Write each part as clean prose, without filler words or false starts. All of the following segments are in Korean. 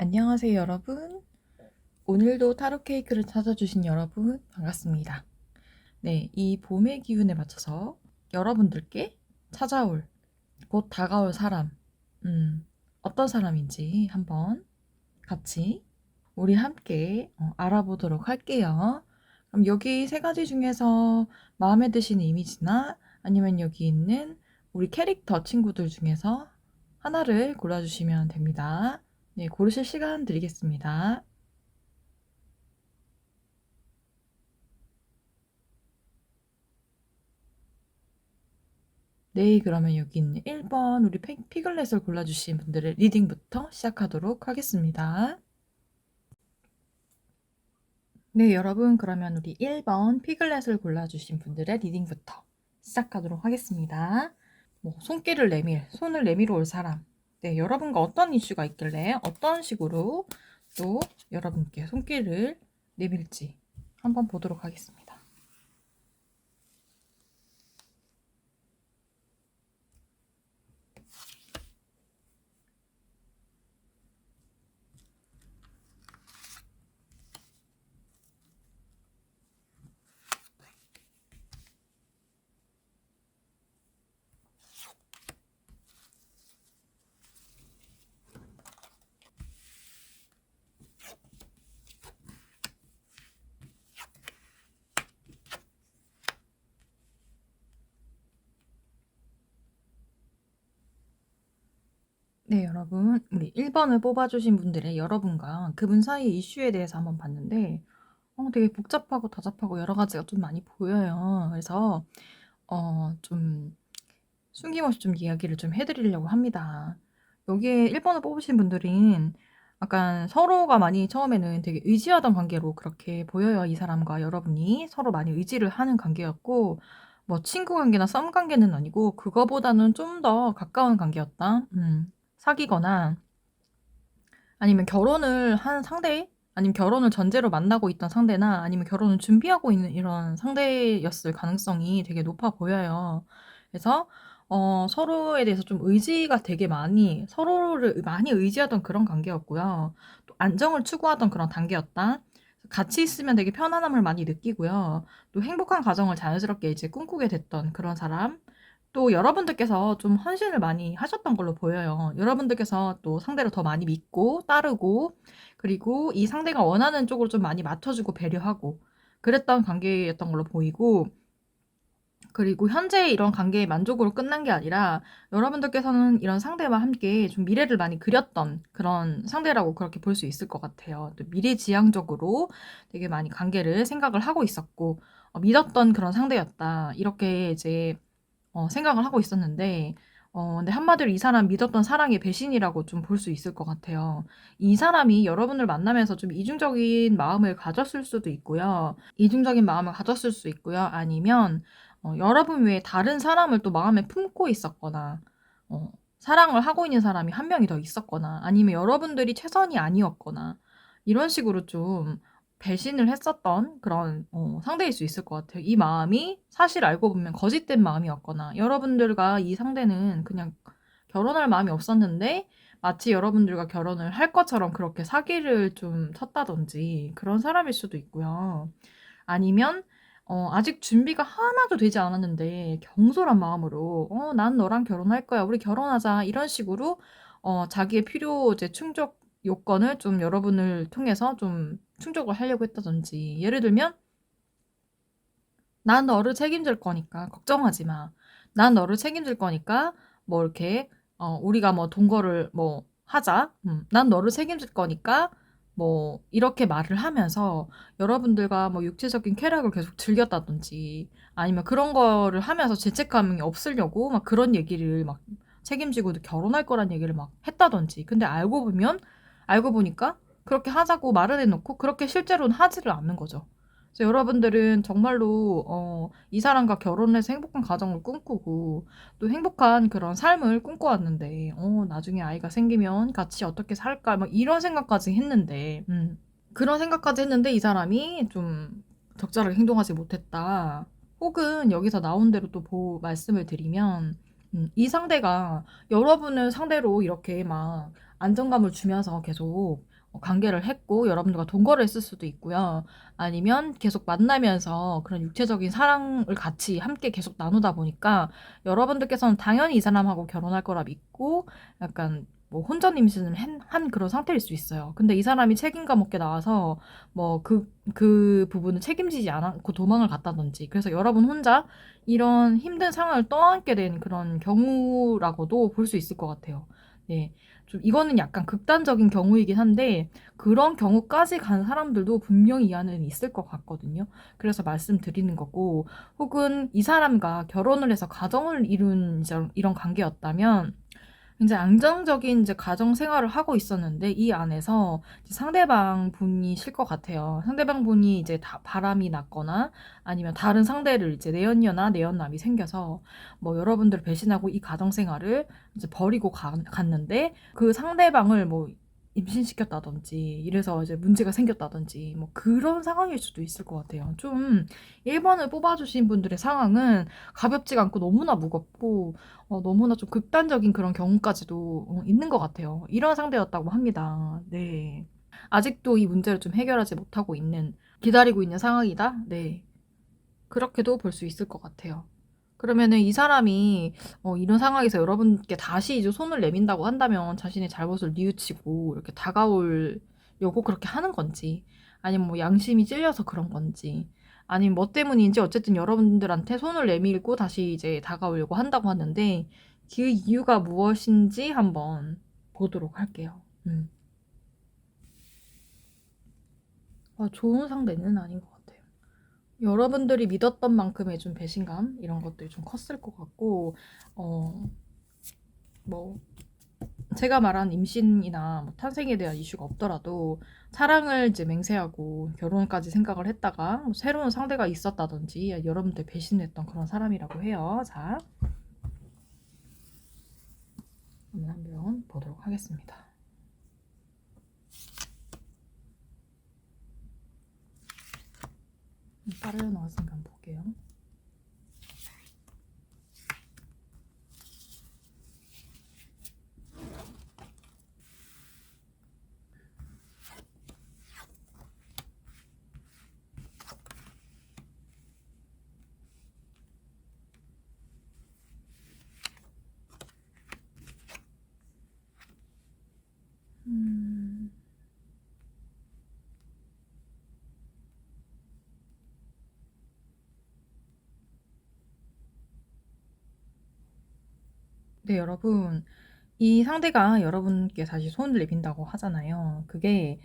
안녕하세요, 여러분. 오늘도 타로 케이크를 찾아주신 여러분, 반갑습니다. 네, 이 봄의 기운에 맞춰서 여러분들께 찾아올, 곧 다가올 사람, 어떤 사람인지 한번 같이 우리 함께 알아보도록 할게요. 그럼 여기 세 가지 중에서 마음에 드시는 이미지나 아니면 여기 있는 우리 캐릭터 친구들 중에서 하나를 골라주시면 됩니다. 네, 고르실 시간 드리겠습니다. 네, 그러면 여기 있는 1번 우리 피글렛을 골라주신 분들의 리딩부터 시작하도록 하겠습니다. 네, 여러분, 그러면 우리 1번 피글렛을 골라주신 분들의 리딩부터 시작하도록 하겠습니다. 손을 내밀어 올 사람. 네, 여러분과 어떤 이슈가 있길래 어떤 식으로 또 여러분께 손길을 내밀지 한번 보도록 하겠습니다. 네, 여러분, 우리 1번을 뽑아주신 분들의 여러분과 그분 사이의 이슈에 대해서 한번 봤는데, 되게 복잡하고 다잡하고 여러 가지가 좀 많이 보여요. 그래서, 좀 숨김없이 좀 이야기를 좀 해드리려고 합니다. 여기에 1번을 뽑으신 분들은 약간 서로가 많이 처음에는 되게 의지하던 관계로 그렇게 보여요. 이 사람과 여러분이 서로 많이 의지를 하는 관계였고, 뭐 친구 관계나 썸 관계는 아니고, 그거보다는 좀 더 가까운 관계였다. 사귀거나 아니면 결혼을 한 상대, 아니면 결혼을 전제로 만나고 있던 상대나 아니면 결혼을 준비하고 있는 이런 상대였을 가능성이 되게 높아 보여요. 그래서 서로에 대해서 좀 의지가 되게 서로를 많이 의지하던 그런 관계였고요. 또 안정을 추구하던 그런 단계였다. 같이 있으면 되게 편안함을 많이 느끼고요. 또 행복한 가정을 자연스럽게 이제 꿈꾸게 됐던 그런 사람. 또 여러분들께서 좀 헌신을 많이 하셨던 걸로 보여요. 여러분들께서 또 상대를 더 많이 믿고 따르고, 그리고 이 상대가 원하는 쪽으로 좀 많이 맞춰주고 배려하고 그랬던 관계였던 걸로 보이고, 그리고 현재 이런 관계의 만족으로 끝난 게 아니라 여러분들께서는 이런 상대와 함께 좀 미래를 많이 그렸던 그런 상대라고 그렇게 볼 수 있을 것 같아요. 또 미래지향적으로 되게 많이 관계를 생각을 하고 있었고, 믿었던 그런 상대였다. 이렇게 이제 생각을 하고 있었는데, 근데 한마디로 이 사람 믿었던 사랑의 배신이라고 좀 볼 수 있을 것 같아요. 이 사람이 여러분을 만나면서 좀 이중적인 마음을 가졌을 수도 있고요. 이중적인 마음을 가졌을 수 있고요. 아니면, 여러분 외에 다른 사람을 또 마음에 품고 있었거나, 사랑을 하고 있는 사람이 한 명이 더 있었거나, 아니면 여러분들이 최선이 아니었거나, 이런 식으로 좀 배신을 했었던 그런 상대일 수 있을 것 같아요. 이 마음이 사실 알고 보면 거짓된 마음이었거나 여러분들과 이 상대는 그냥 결혼할 마음이 없었는데 마치 여러분들과 결혼을 할 것처럼 그렇게 사기를 좀 쳤다든지 그런 사람일 수도 있고요. 아니면 아직 준비가 하나도 되지 않았는데 경솔한 마음으로 난 너랑 결혼할 거야. 우리 결혼하자. 이런 식으로 자기의 필요제 충족 요건을 좀 여러분을 통해서 좀 충족을 하려고 했다든지 예를 들면 난 너를 책임질 거니까 걱정하지 마. 난 너를 책임질 거니까 뭐 이렇게 우리가 뭐 동거를 뭐 하자. 난 너를 책임질 거니까 뭐 이렇게 말을 하면서 여러분들과 뭐 육체적인 쾌락을 계속 즐겼다든지 아니면 그런 거를 하면서 죄책감이 없으려고 막 그런 얘기를 막 책임지고 결혼할 거란 얘기를 막 했다든지. 근데 알고 보니까 그렇게 하자고 말을 해놓고 그렇게 실제로는 하지를 않는 거죠. 그래서 여러분들은 정말로 이 사람과 결혼해서 행복한 가정을 꿈꾸고 또 행복한 그런 삶을 꿈꿔왔는데 나중에 아이가 생기면 같이 어떻게 살까 막 이런 생각까지 했는데 그런 생각까지 했는데 이 사람이 좀 적절하게 행동하지 못했다. 혹은 여기서 나온 대로 또 말씀을 드리면 이 상대가 여러분을 상대로 이렇게 막 안정감을 주면서 계속 관계를 했고 여러분들과 동거를 했을 수도 있고요. 아니면 계속 만나면서 그런 육체적인 사랑을 같이 함께 계속 나누다 보니까 여러분들께서는 당연히 이 사람하고 결혼할 거라 믿고 약간 뭐 혼전 임신을 한 그런 상태일 수 있어요. 근데 이 사람이 책임감 없게 나와서 뭐 그 부분을 책임지지 않고 도망을 갔다든지 그래서 여러분 혼자 이런 힘든 상황을 떠안게 된 그런 경우라고도 볼 수 있을 것 같아요. 네. 좀 이거는 약간 극단적인 경우이긴 한데 그런 경우까지 간 사람들도 분명히 이 안에는 있을 것 같거든요. 그래서 말씀드리는 거고 혹은 이 사람과 결혼을 해서 가정을 이룬 이런 관계였다면 이제 안정적인 이제 가정 생활을 하고 있었는데 이 안에서 이제 상대방 분이 실 것 같아요. 상대방 분이 이제 바람이 났거나 아니면 다른 상대를 이제 내연녀나 내연남이 생겨서 뭐 여러분들 배신하고 이 가정 생활을 이제 버리고 갔는데 그 상대방을 뭐 임신시켰다든지 이래서 이제 문제가 생겼다든지 뭐 그런 상황일 수도 있을 것 같아요. 좀 1번을 뽑아주신 분들의 상황은 가볍지가 않고 너무나 무겁고 너무나 좀 극단적인 그런 경우까지도 있는 것 같아요. 이런 상대였다고 합니다. 네. 아직도 이 문제를 좀 해결하지 못하고 기다리고 있는 상황이다? 네. 그렇게도 볼 수 있을 것 같아요. 그러면은 이 사람이 이런 상황에서 여러분께 다시 이제 손을 내민다고 한다면 자신의 잘못을 뉘우치고 이렇게 다가오려고 그렇게 하는 건지 아니면 뭐 양심이 찔려서 그런 건지 아니면 뭐 때문인지 어쨌든 여러분들한테 손을 내밀고 다시 이제 다가오려고 한다고 하는데 그 이유가 무엇인지 한번 보도록 할게요. 좋은 상대는 아닌 것 같아요. 여러분들이 믿었던 만큼의 좀 배신감 이런 것들이 좀 컸을 것 같고 뭐 제가 말한 임신이나 뭐 탄생에 대한 이슈가 없더라도 사랑을 이제 맹세하고 결혼까지 생각을 했다가 뭐 새로운 상대가 있었다든지 여러분들 배신했던 그런 사람이라고 해요. 자, 오늘 한번 보도록 하겠습니다. 빠르게 나왔으니까 한번 볼게요. 네, 여러분. 이 상대가 여러분께 다시 손을 내민다고 하잖아요. 그게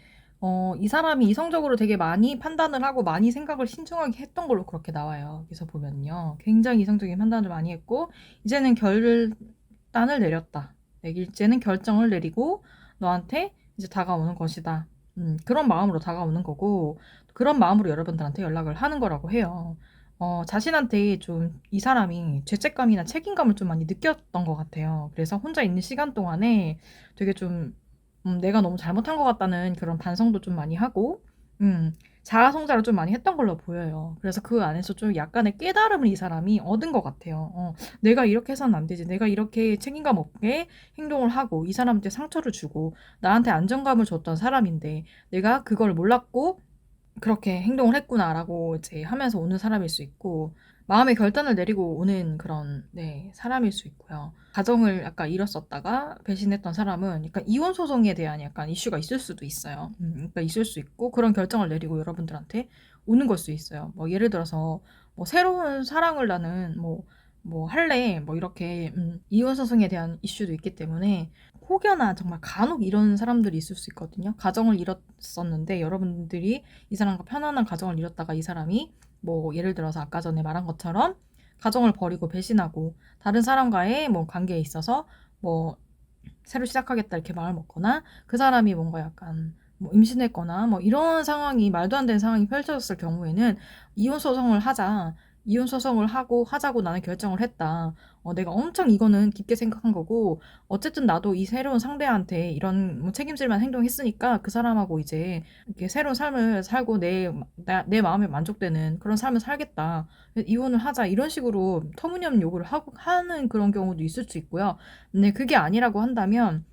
이 사람이 이성적으로 되게 많이 판단을 하고 많이 생각을 신중하게 했던 걸로 그렇게 나와요. 여기서 보면요. 굉장히 이성적인 판단을 많이 했고 이제는 결단을 내렸다. 이제는 결정을 내리고 너한테 이제 다가오는 것이다. 그런 마음으로 다가오는 거고 그런 마음으로 여러분들한테 연락을 하는 거라고 해요. 자신한테 좀 이 사람이 죄책감이나 책임감을 좀 많이 느꼈던 것 같아요. 그래서 혼자 있는 시간 동안에 되게 좀 내가 너무 잘못한 것 같다는 그런 반성도 좀 많이 하고 자아성찰을 좀 많이 했던 걸로 보여요. 그래서 그 안에서 좀 약간의 깨달음을 이 사람이 얻은 것 같아요. 내가 이렇게 해서는 안 되지. 내가 이렇게 책임감 없게 행동을 하고 이 사람한테 상처를 주고 나한테 안정감을 줬던 사람인데 내가 그걸 몰랐고 그렇게 행동을 했구나라고 이제 하면서 오는 사람일 수 있고 마음의 결단을 내리고 오는 그런 사람일 수 있고요. 가정을 약간 잃었었다가 배신했던 사람은 약간 이혼 소송에 대한 약간 이슈가 있을 수도 있어요. 그러니까 있을 수 있고 그런 결정을 내리고 여러분들한테 오는 걸 수 있어요. 뭐 예를 들어서 뭐 새로운 사랑을 나는 뭐 할래 뭐 이렇게 이혼 소송에 대한 이슈도 있기 때문에 혹여나 정말 간혹 이런 사람들이 있을 수 있거든요. 가정을 잃었었는데 여러분들이 이 사람과 편안한 가정을 잃었다가 이 사람이 뭐 예를 들어서 아까 전에 말한 것처럼 가정을 버리고 배신하고 다른 사람과의 뭐 관계에 있어서 뭐 새로 시작하겠다 이렇게 마음을 먹거나 그 사람이 뭔가 약간 뭐 임신했거나 뭐 이런 상황이 말도 안 되는 상황이 펼쳐졌을 경우에는 이혼 소송을 하자. 이혼 소송을 하자고 나는 결정을 했다. 내가 엄청 이거는 깊게 생각한 거고 어쨌든 나도 이 새로운 상대한테 이런 뭐 책임질 만한 행동했으니까 그 사람하고 이제 이렇게 새로운 삶을 살고 내 마음에 만족되는 그런 삶을 살겠다. 이혼을 하자 이런 식으로 터무니없는 요구를 하는 그런 경우도 있을 수 있고요. 근데 그게 아니라고 한다면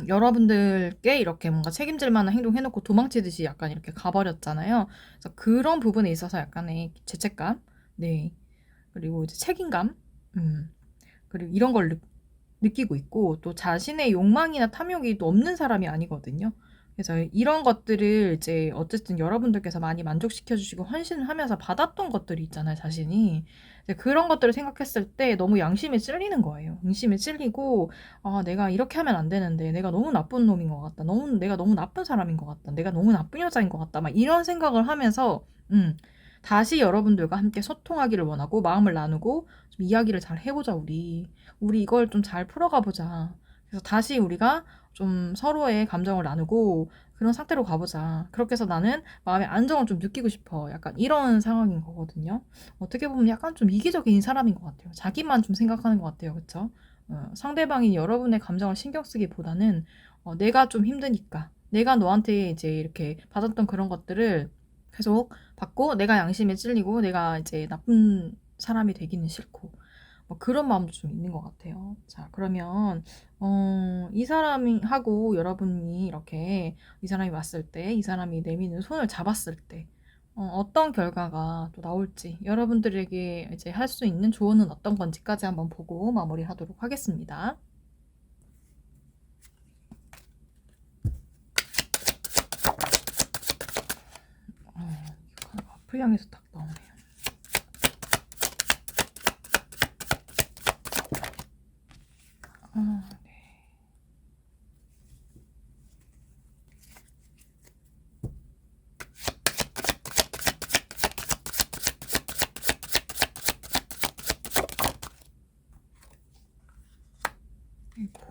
여러분들께 이렇게 뭔가 책임질 만한 행동 해놓고 도망치듯이 약간 이렇게 가버렸잖아요. 그래서 그런 부분에 있어서 약간의 죄책감, 네. 그리고 이제 책임감, 그리고 이런 걸 느끼고 있고, 또 자신의 욕망이나 탐욕이 또 없는 사람이 아니거든요. 그래서 이런 것들을 이제 어쨌든 여러분들께서 많이 만족시켜 주시고 헌신을 하면서 받았던 것들이 있잖아요, 자신이. 이제 그런 것들을 생각했을 때 너무 양심에 찔리는 거예요. 양심에 찔리고, 아, 내가 이렇게 하면 안 되는데, 내가 너무 나쁜 놈인 것 같다. 내가 너무 나쁜 사람인 것 같다. 내가 너무 나쁜 여자인 것 같다. 막 이런 생각을 하면서, 다시 여러분들과 함께 소통하기를 원하고, 마음을 나누고, 좀 이야기를 잘 해보자, 우리 이걸 좀 잘 풀어가 보자. 그래서 다시 우리가 좀 서로의 감정을 나누고 그런 상태로 가보자. 그렇게 해서 나는 마음의 안정을 좀 느끼고 싶어. 약간 이런 상황인 거거든요. 어떻게 보면 약간 좀 이기적인 사람인 것 같아요. 자기만 좀 생각하는 것 같아요. 그쵸? 상대방이 여러분의 감정을 신경 쓰기보다는 내가 좀 힘드니까 내가 너한테 이제 이렇게 받았던 그런 것들을 계속 받고 내가 양심에 찔리고 내가 이제 나쁜 사람이 되기는 싫고 뭐 그런 마음도 좀 있는 것 같아요. 자, 그러면, 이 사람이 하고 여러분이 이렇게 이 사람이 왔을 때, 이 사람이 내미는 손을 잡았을 때, 어떤 결과가 또 나올지, 여러분들에게 이제 할 수 있는 조언은 어떤 건지까지 한번 보고 마무리하도록 하겠습니다. 앞을 향해서 딱 나오네요. 아, 아이고.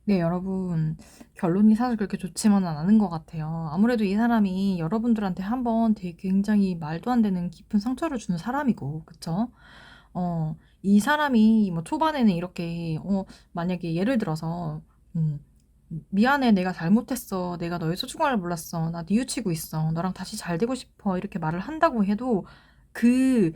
네, 여러분. 결론이 사실 그렇게 좋지만은 않은 것 같아요. 아무래도 이 사람이 여러분들한테 한번 되게 굉장히 말도 안 되는 깊은 상처를 주는 사람이고, 그쵸? 이 사람이 뭐 초반에는 이렇게, 만약에 예를 들어서, 음, 미안해, 내가 잘못했어. 내가 너의 소중함을 몰랐어. 나 뉘우치고 있어. 너랑 다시 잘 되고 싶어. 이렇게 말을 한다고 해도 그,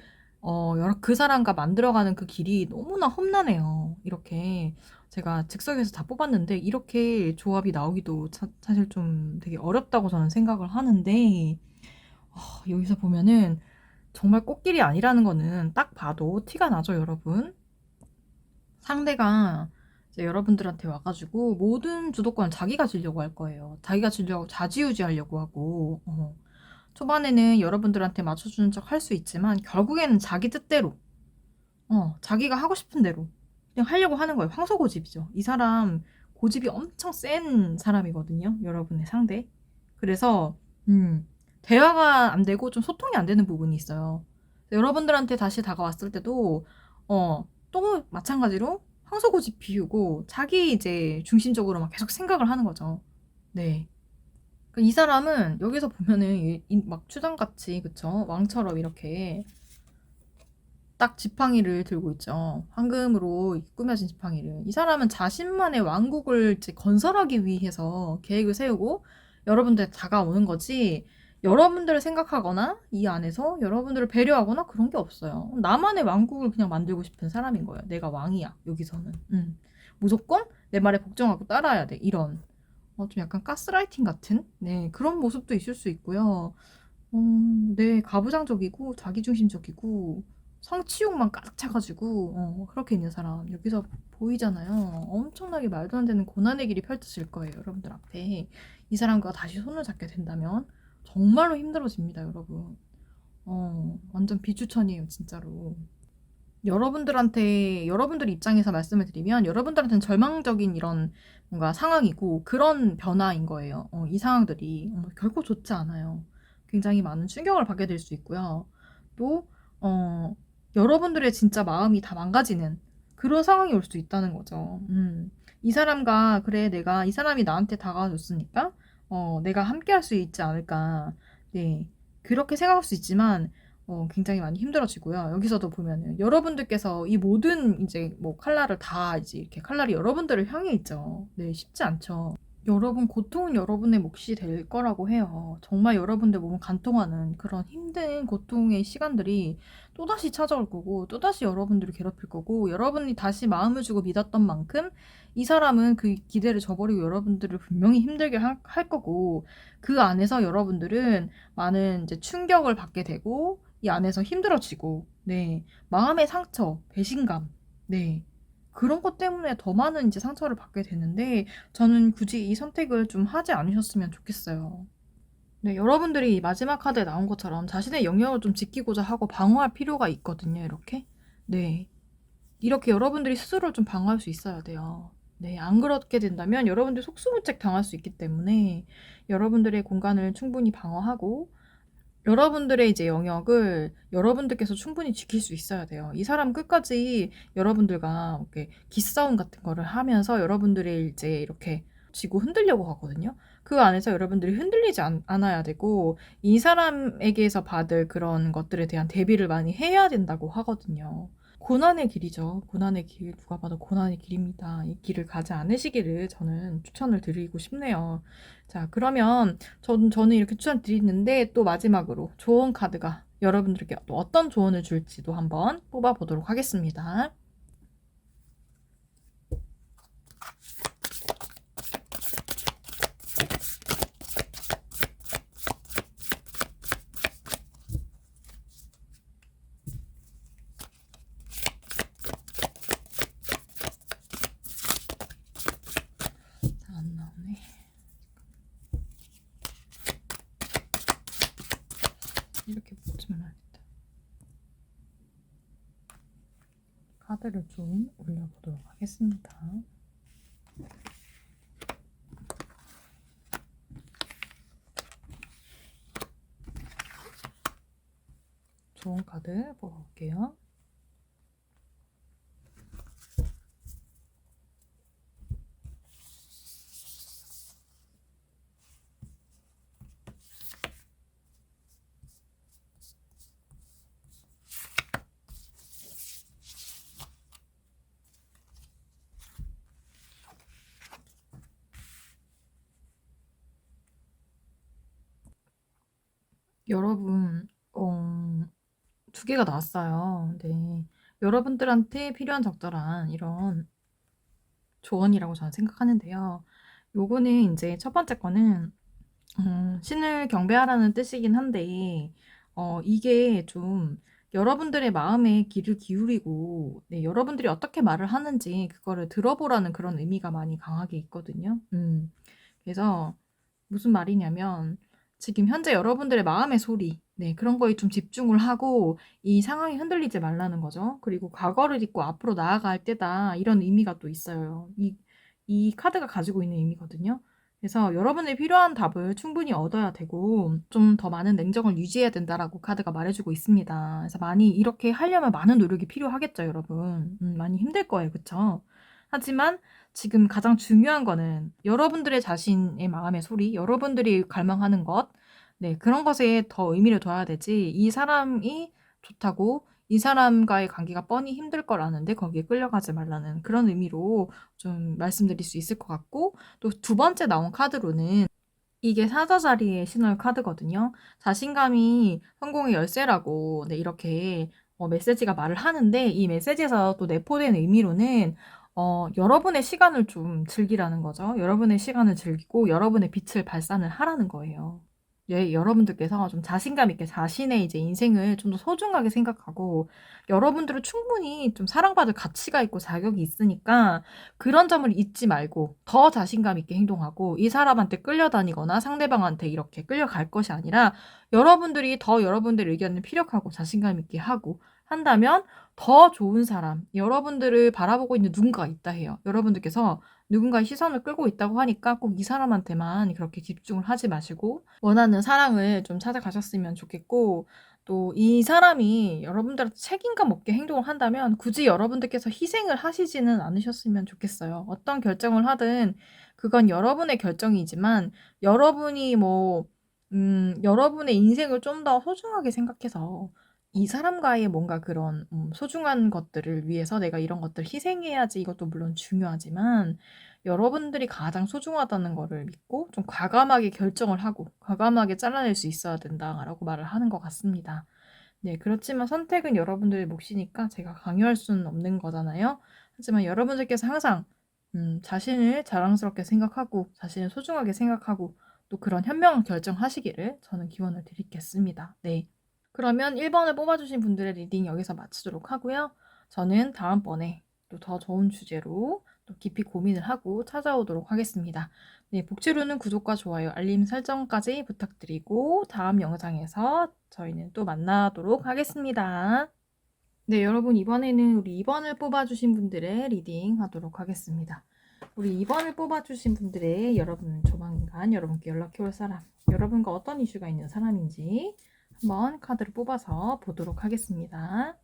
그 사람과 만들어가는 그 길이 너무나 험난해요. 이렇게 제가 즉석에서 다 뽑았는데, 이렇게 조합이 나오기도 사실 좀 되게 어렵다고 저는 생각을 하는데, 여기서 보면은 정말 꽃길이 아니라는 거는 딱 봐도 티가 나죠, 여러분. 상대가 이제 여러분들한테 와가지고 모든 주도권을 자기가 주려고 할 거예요. 자기가 주려고 좌지우지하려고 하고 초반에는 여러분들한테 맞춰주는 척 할 수 있지만 결국에는 자기 뜻대로 자기가 하고 싶은 대로 그냥 하려고 하는 거예요. 황소고집이죠. 이 사람 고집이 엄청 센 사람이거든요. 여러분의 상대. 그래서 대화가 안 되고 좀 소통이 안 되는 부분이 있어요. 여러분들한테 다시 다가왔을 때도 또 마찬가지로 황소고집 피우고 자기 이제 중심적으로 막 계속 생각을 하는 거죠. 네. 그러니까 이 사람은 여기서 보면은 막 추장같이 그쵸? 왕처럼 이렇게 딱 지팡이를 들고 있죠. 황금으로 꾸며진 지팡이를. 이 사람은 자신만의 왕국을 이제 건설하기 위해서 계획을 세우고 여러분들 다가오는 거지. 여러분들을 생각하거나 이 안에서 여러분들을 배려하거나 그런 게 없어요. 나만의 왕국을 그냥 만들고 싶은 사람인 거예요. 내가 왕이야, 여기서는. 무조건 내 말에 복종하고 따라야 돼. 이런. 좀 약간 가스라이팅 같은? 네, 그런 모습도 있을 수 있고요. 네, 가부장적이고 자기중심적이고 성취욕만 가득 차가지고 그렇게 있는 사람 여기서 보이잖아요. 엄청나게 말도 안 되는 고난의 길이 펼쳐질 거예요, 여러분들 앞에. 이 사람과 다시 손을 잡게 된다면 정말로 힘들어집니다, 여러분. 완전 비추천이에요, 진짜로. 여러분들 입장에서 말씀을 드리면 여러분들한테는 절망적인 이런 뭔가 상황이고 그런 변화인 거예요. 이 상황들이 결코 좋지 않아요. 굉장히 많은 충격을 받게 될 수 있고요. 또 여러분들의 진짜 마음이 다 망가지는 그런 상황이 올 수 있다는 거죠. 이 사람과 그래 내가 이 사람이 나한테 다가와줬으니까 내가 함께 할 수 있지 않을까. 네. 그렇게 생각할 수 있지만 굉장히 많이 힘들어지고요. 여기서도 보면은 여러분들께서 이 모든 이제 뭐 칼날을 다 이제 이렇게 칼날이 여러분들을 향해 있죠. 네, 쉽지 않죠. 여러분 고통은 여러분의 몫이 될 거라고 해요. 정말 여러분들 몸을 간통하는 그런 힘든 고통의 시간들이 또다시 찾아올 거고 또다시 여러분들을 괴롭힐 거고 여러분이 다시 마음을 주고 믿었던 만큼 이 사람은 그 기대를 저버리고 여러분들을 분명히 힘들게 할 거고 그 안에서 여러분들은 많은 이제 충격을 받게 되고 이 안에서 힘들어지고 네. 마음의 상처, 배신감 네. 그런 것 때문에 더 많은 이제 상처를 받게 되는데 저는 굳이 이 선택을 좀 하지 않으셨으면 좋겠어요. 네, 여러분들이 이 마지막 카드에 나온 것처럼 자신의 영역을 좀 지키고자 하고 방어할 필요가 있거든요, 이렇게. 네. 이렇게 여러분들이 스스로를 좀 방어할 수 있어야 돼요. 네, 안 그렇게 된다면 여러분들이 속수무책 당할 수 있기 때문에 여러분들의 공간을 충분히 방어하고 여러분들의 이제 영역을 여러분들께서 충분히 지킬 수 있어야 돼요. 이 사람 끝까지 여러분들과 이렇게 기싸움 같은 거를 하면서 여러분들이 이제 이렇게 지고 흔들려고 하거든요. 그 안에서 여러분들이 흔들리지 않아야 되고 이 사람에게서 받을 그런 것들에 대한 대비를 많이 해야 된다고 하거든요. 고난의 길이죠. 고난의 길. 누가 봐도 고난의 길입니다. 이 길을 가지 않으시기를 저는 추천을 드리고 싶네요. 자, 그러면 저는 이렇게 추천드리는데 또 마지막으로 조언 카드가 여러분들에게 또 어떤 조언을 줄지도 한번 뽑아보도록 하겠습니다. 안 나오네. 이렇게 붙이면 안 된다. 카드를 좀 올려보도록 하겠습니다. 좋은 카드 뽑아볼게요. 여러분, 두 개가 나왔어요. 네. 여러분들한테 필요한 적절한 이런 조언이라고 저는 생각하는데요. 요거는 이제 첫 번째 거는 신을 경배하라는 뜻이긴 한데 이게 좀 여러분들의 마음에 귀를 기울이고 네, 여러분들이 어떻게 말을 하는지 그거를 들어보라는 그런 의미가 많이 강하게 있거든요. 그래서 무슨 말이냐면 지금 현재 여러분들의 마음의 소리 네, 그런 거에 좀 집중을 하고 이 상황이 흔들리지 말라는 거죠. 그리고 과거를 잊고 앞으로 나아갈 때다 이런 의미가 또 있어요. 이 카드가 가지고 있는 의미거든요. 그래서 여러분이 필요한 답을 충분히 얻어야 되고 좀 더 많은 냉정을 유지해야 된다라고 카드가 말해주고 있습니다. 그래서 많이 이렇게 하려면 많은 노력이 필요하겠죠, 여러분. 많이 힘들 거예요, 그쵸? 하지만 지금 가장 중요한 거는 여러분들의 자신의 마음의 소리, 여러분들이 갈망하는 것, 네, 그런 것에 더 의미를 둬야 되지. 이 사람이 좋다고 이 사람과의 관계가 뻔히 힘들 걸 아는데 거기에 끌려가지 말라는 그런 의미로 좀 말씀드릴 수 있을 것 같고 또 두 번째 나온 카드로는 이게 사자자리의 신호의 카드거든요. 자신감이 성공의 열쇠라고 네, 이렇게 메시지가 말을 하는데 이 메시지에서 또 내포된 의미로는 여러분의 시간을 좀 즐기라는 거죠. 여러분의 시간을 즐기고 여러분의 빛을 발산을 하라는 거예요. 예, 여러분들께서 좀 자신감 있게 자신의 이제 인생을 좀 더 소중하게 생각하고 여러분들은 충분히 좀 사랑받을 가치가 있고 자격이 있으니까 그런 점을 잊지 말고 더 자신감 있게 행동하고 이 사람한테 끌려다니거나 상대방한테 이렇게 끌려갈 것이 아니라 여러분들이 더 여러분들의 의견을 피력하고 자신감 있게 하고 한다면 더 좋은 사람, 여러분들을 바라보고 있는 누군가가 있다 해요. 여러분들께서 누군가의 시선을 끌고 있다고 하니까 꼭 이 사람한테만 그렇게 집중을 하지 마시고 원하는 사랑을 좀 찾아가셨으면 좋겠고 또 이 사람이 여러분들한테 책임감 없게 행동을 한다면 굳이 여러분들께서 희생을 하시지는 않으셨으면 좋겠어요. 어떤 결정을 하든 그건 여러분의 결정이지만 여러분이 여러분의 인생을 좀 더 소중하게 생각해서 이 사람과의 뭔가 그런 소중한 것들을 위해서 내가 이런 것들을 희생해야지 이것도 물론 중요하지만 여러분들이 가장 소중하다는 거를 믿고 좀 과감하게 결정을 하고 과감하게 잘라낼 수 있어야 된다라고 말을 하는 것 같습니다. 네, 그렇지만 선택은 여러분들의 몫이니까 제가 강요할 수는 없는 거잖아요. 하지만 여러분들께서 항상 자신을 자랑스럽게 생각하고 자신을 소중하게 생각하고 또 그런 현명한 결정하시기를 저는 기원을 드리겠습니다. 네. 그러면 1번을 뽑아주신 분들의 리딩 여기서 마치도록 하고요. 저는 다음번에 또 더 좋은 주제로 또 깊이 고민을 하고 찾아오도록 하겠습니다. 네, 복지루는 구독과 좋아요, 알림 설정까지 부탁드리고 다음 영상에서 저희는 또 만나도록 하겠습니다. 네, 여러분 이번에는 우리 2번을 뽑아주신 분들의 리딩 하도록 하겠습니다. 우리 2번을 뽑아주신 분들의 여러분 조만간 여러분께 연락해 올 사람, 여러분과 어떤 이슈가 있는 사람인지 한번 카드를 뽑아서 보도록 하겠습니다.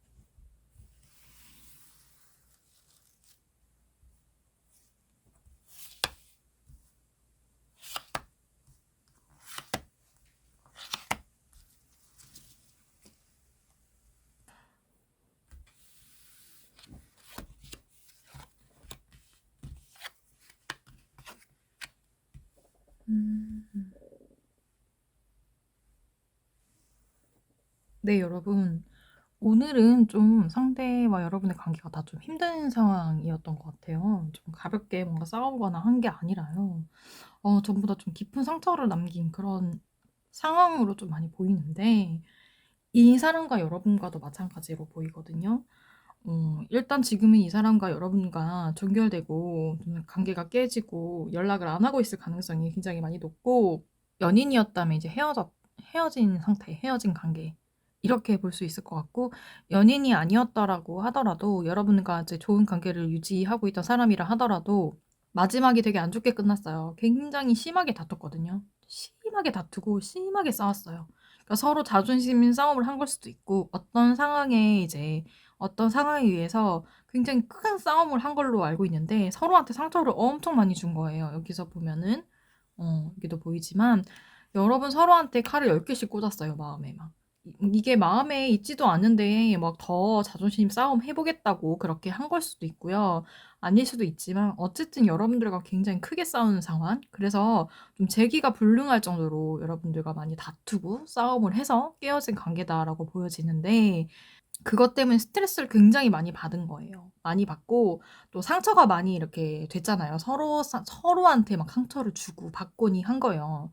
네, 여러분. 오늘은 좀 상대와 여러분의 관계가 다 좀 힘든 상황이었던 것 같아요. 좀 가볍게 뭔가 싸우거나 한 게 아니라요. 전부 다 좀 깊은 상처를 남긴 그런 상황으로 좀 많이 보이는데, 이 사람과 여러분과도 마찬가지로 보이거든요. 일단 지금은 이 사람과 여러분과 종결되고 좀 관계가 깨지고 연락을 안 하고 있을 가능성이 굉장히 많이 높고, 연인이었다면 이제 헤어진 상태, 헤어진 관계 이렇게 볼 수 있을 것 같고, 연인이 아니었다라고 하더라도 여러분과 이제 좋은 관계를 유지하고 있던 사람이라 하더라도 마지막이 되게 안 좋게 끝났어요. 굉장히 심하게 다퉜거든요. 심하게 다투고 심하게 싸웠어요. 그러니까 서로 자존심 싸움을 한 걸 수도 있고, 어떤 상황에 의해서 굉장히 큰 싸움을 한 걸로 알고 있는데 서로한테 상처를 엄청 많이 준 거예요. 여기서 보면은 여기도 보이지만 여러분 서로한테 칼을 10개씩 꽂았어요, 마음에 막. 이게 마음에 있지도 않은데 막 더 자존심 싸움 해보겠다고 그렇게 한 걸 수도 있고요. 아닐 수도 있지만 어쨌든 여러분들과 굉장히 크게 싸우는 상황. 그래서 좀 재기가 불능할 정도로 여러분들과 많이 다투고 싸움을 해서 깨어진 관계다라고 보여지는데, 그것 때문에 스트레스를 굉장히 많이 받은 거예요. 많이 받고 또 상처가 많이 이렇게 됐잖아요. 서로한테 막 상처를 주고 받고니 한 거예요.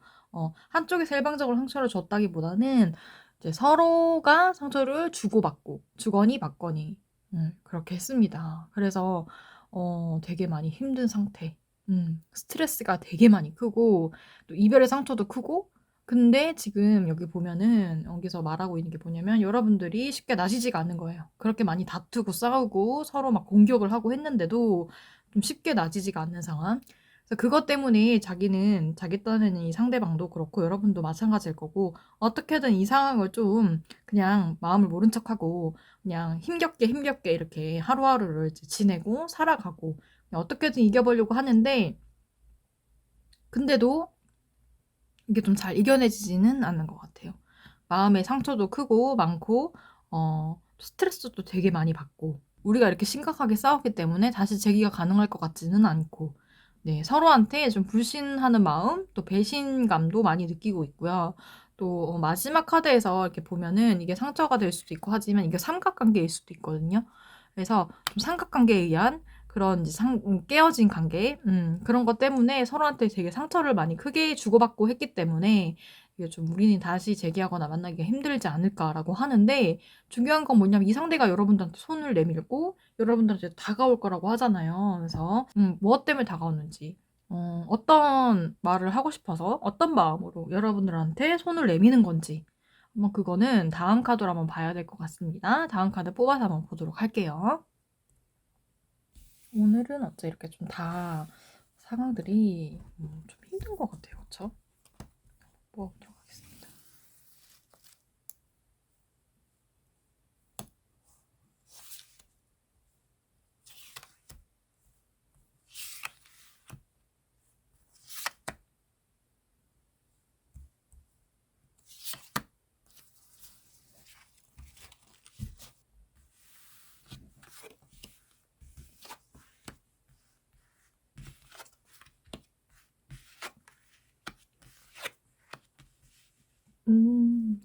한쪽에서 일방적으로 상처를 줬다기보다는 이제 서로가 상처를 주고받고 주거니 받거니 그렇게 했습니다. 그래서 되게 많이 힘든 상태. 스트레스가 되게 많이 크고 또 이별의 상처도 크고, 근데 지금 여기 보면은 여기서 말하고 있는 게 뭐냐면 여러분들이 쉽게 나시지가 않는 거예요. 그렇게 많이 다투고 싸우고 서로 막 공격을 하고 했는데도 좀 쉽게 나지지가 않는 상황. 그래서 그것 때문에 자기는 자기 딴에는 이 상대방도 그렇고 여러분도 마찬가지일 거고, 어떻게든 이 상황을 좀 그냥 마음을 모른 척하고 그냥 힘겹게 이렇게 하루하루를 이제 지내고 살아가고 어떻게든 이겨보려고 하는데, 근데도 이게 좀 잘 이겨내지지는 않는 것 같아요. 마음의 상처도 크고 많고 스트레스도 되게 많이 받고, 우리가 이렇게 심각하게 싸웠기 때문에 다시 재기가 가능할 것 같지는 않고, 네, 서로한테 좀 불신하는 마음, 또 배신감도 많이 느끼고 있고요. 또 마지막 카드에서 이렇게 보면은 이게 상처가 될 수도 있고 하지만 이게 삼각관계일 수도 있거든요. 그래서 좀 삼각관계에 의한 그런 이제 깨어진 관계, 그런 것 때문에 서로한테 되게 상처를 많이 크게 주고받고 했기 때문에 이게 좀 우리는 다시 재기하거나 만나기가 힘들지 않을까라고 하는데, 중요한 건 뭐냐면 이 상대가 여러분들한테 손을 내밀고 여러분들한테 다가올 거라고 하잖아요. 그래서 무엇 때문에 다가오는지, 어떤 말을 하고 싶어서 어떤 마음으로 여러분들한테 손을 내미는 건지, 한번 그거는 다음 카드로 한번 봐야 될 것 같습니다. 다음 카드 뽑아서 한번 보도록 할게요. 오늘은 어째 이렇게 좀 다 상황들이 좀 힘든 것 같아요. 그쵸? 뽑아보도록 하겠습니다.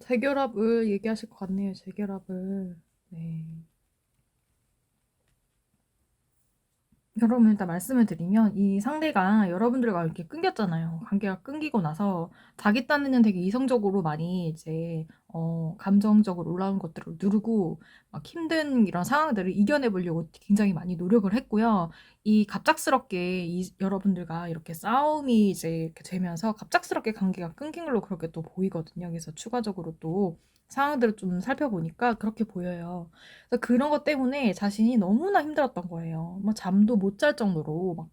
재결합을 얘기하실 것 같네요. 재결합을. 네. 여러분 일단 말씀을 드리면 이 상대가 여러분들과 이렇게 끊겼잖아요. 관계가 끊기고 나서 자기 딴에는 되게 이성적으로 많이 이제 감정적으로 올라오는 것들을 누르고 막 힘든 이런 상황들을 이겨내 보려고 굉장히 많이 노력을 했고요. 이 갑작스럽게 여러분들과 이렇게 싸움이 이제 이렇게 되면서 갑작스럽게 관계가 끊긴 걸로 그렇게 또 보이거든요. 그래서 추가적으로 또 상황들을 좀 살펴보니까 그렇게 보여요. 그래서 그런 것 때문에 자신이 너무나 힘들었던 거예요. 뭐 잠도 못 잘 정도로 막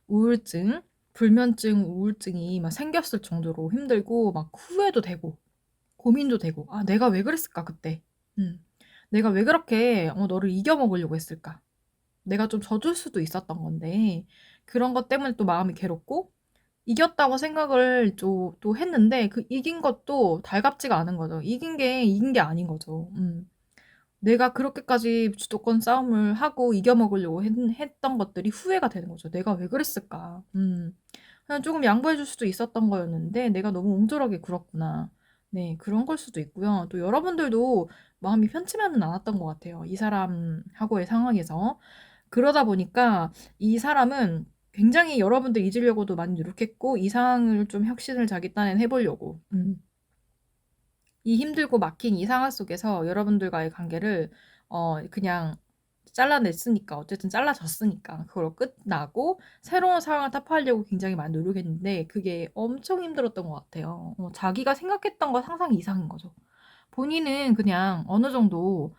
우울증, 불면증, 우울증이 막 생겼을 정도로 힘들고 막 후회도 되고 고민도 되고 아 내가 왜 그랬을까 그때. 내가 왜 그렇게 너를 이겨먹으려고 했을까. 내가 좀 져줄 수도 있었던 건데 그런 것 때문에 또 마음이 괴롭고 이겼다고 생각을 또 했는데 그 이긴 것도 달갑지가 않은 거죠. 이긴 게 아닌 거죠. 내가 그렇게까지 주도권 싸움을 하고 이겨먹으려고 했던 것들이 후회가 되는 거죠. 내가 왜 그랬을까? 그냥 조금 양보해 줄 수도 있었던 거였는데 내가 너무 옹졸하게 굴었구나. 네, 그런 걸 수도 있고요. 또 여러분들도 마음이 편치만은 않았던 것 같아요. 이 사람하고의 상황에서. 그러다 보니까 이 사람은 굉장히 여러분들 잊으려고도 많이 노력했고 이 상황을 좀 혁신을 자기 딴엔 해보려고. 이 힘들고 막힌 이 상황 속에서 여러분들과의 관계를 그냥 잘라냈으니까 어쨌든 잘라졌으니까 그걸로 끝나고 새로운 상황을 타파하려고 굉장히 많이 노력했는데 그게 엄청 힘들었던 것 같아요. 자기가 생각했던 것 상상 이상인 거죠. 본인은 그냥 어느 정도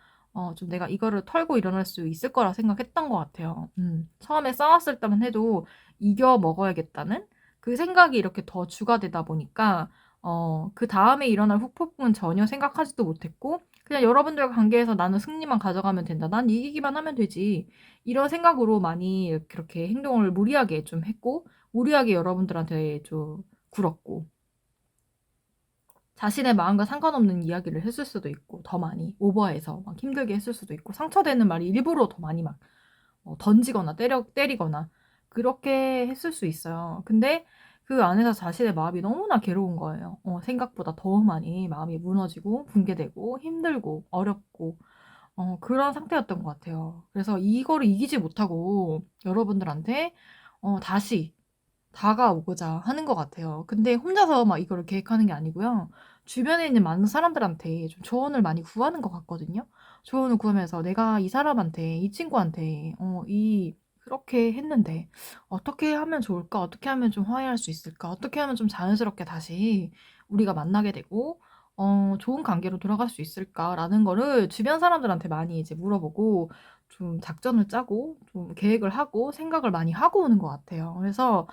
좀 내가 이거를 털고 일어날 수 있을 거라 생각했던 것 같아요. 처음에 싸웠을 때만 해도 이겨 먹어야겠다는 그 생각이 이렇게 더 주가 되다 보니까 그 다음에 일어날 후폭풍은 전혀 생각하지도 못했고 그냥 여러분들과 관계에서 나는 승리만 가져가면 된다. 난 이기기만 하면 되지. 이런 생각으로 많이 그렇게 행동을 무리하게 좀 했고 무리하게 여러분들한테 좀 굴었고 자신의 마음과 상관없는 이야기를 했을 수도 있고 더 많이 오버해서 막 힘들게 했을 수도 있고 상처되는 말이 일부러 더 많이 막 던지거나 때리거나 그렇게 했을 수 있어요. 근데 그 안에서 자신의 마음이 너무나 괴로운 거예요. 생각보다 더 많이 마음이 무너지고 붕괴되고 힘들고 어렵고 그런 상태였던 것 같아요. 그래서 이거를 이기지 못하고 여러분들한테 다시 다가오고자 하는 것 같아요. 근데 혼자서 막 이거를 계획하는 게 아니고요. 주변에 있는 많은 사람들한테 좀 조언을 많이 구하는 것 같거든요. 조언을 구하면서 내가 이 사람한테, 이 친구한테, 그렇게 했는데, 어떻게 하면 좋을까? 어떻게 하면 좀 화해할 수 있을까? 어떻게 하면 좀 자연스럽게 다시 우리가 만나게 되고, 좋은 관계로 돌아갈 수 있을까라는 거를 주변 사람들한테 많이 이제 물어보고, 좀 작전을 짜고, 좀 계획을 하고, 생각을 많이 하고 오는 것 같아요. 그래서,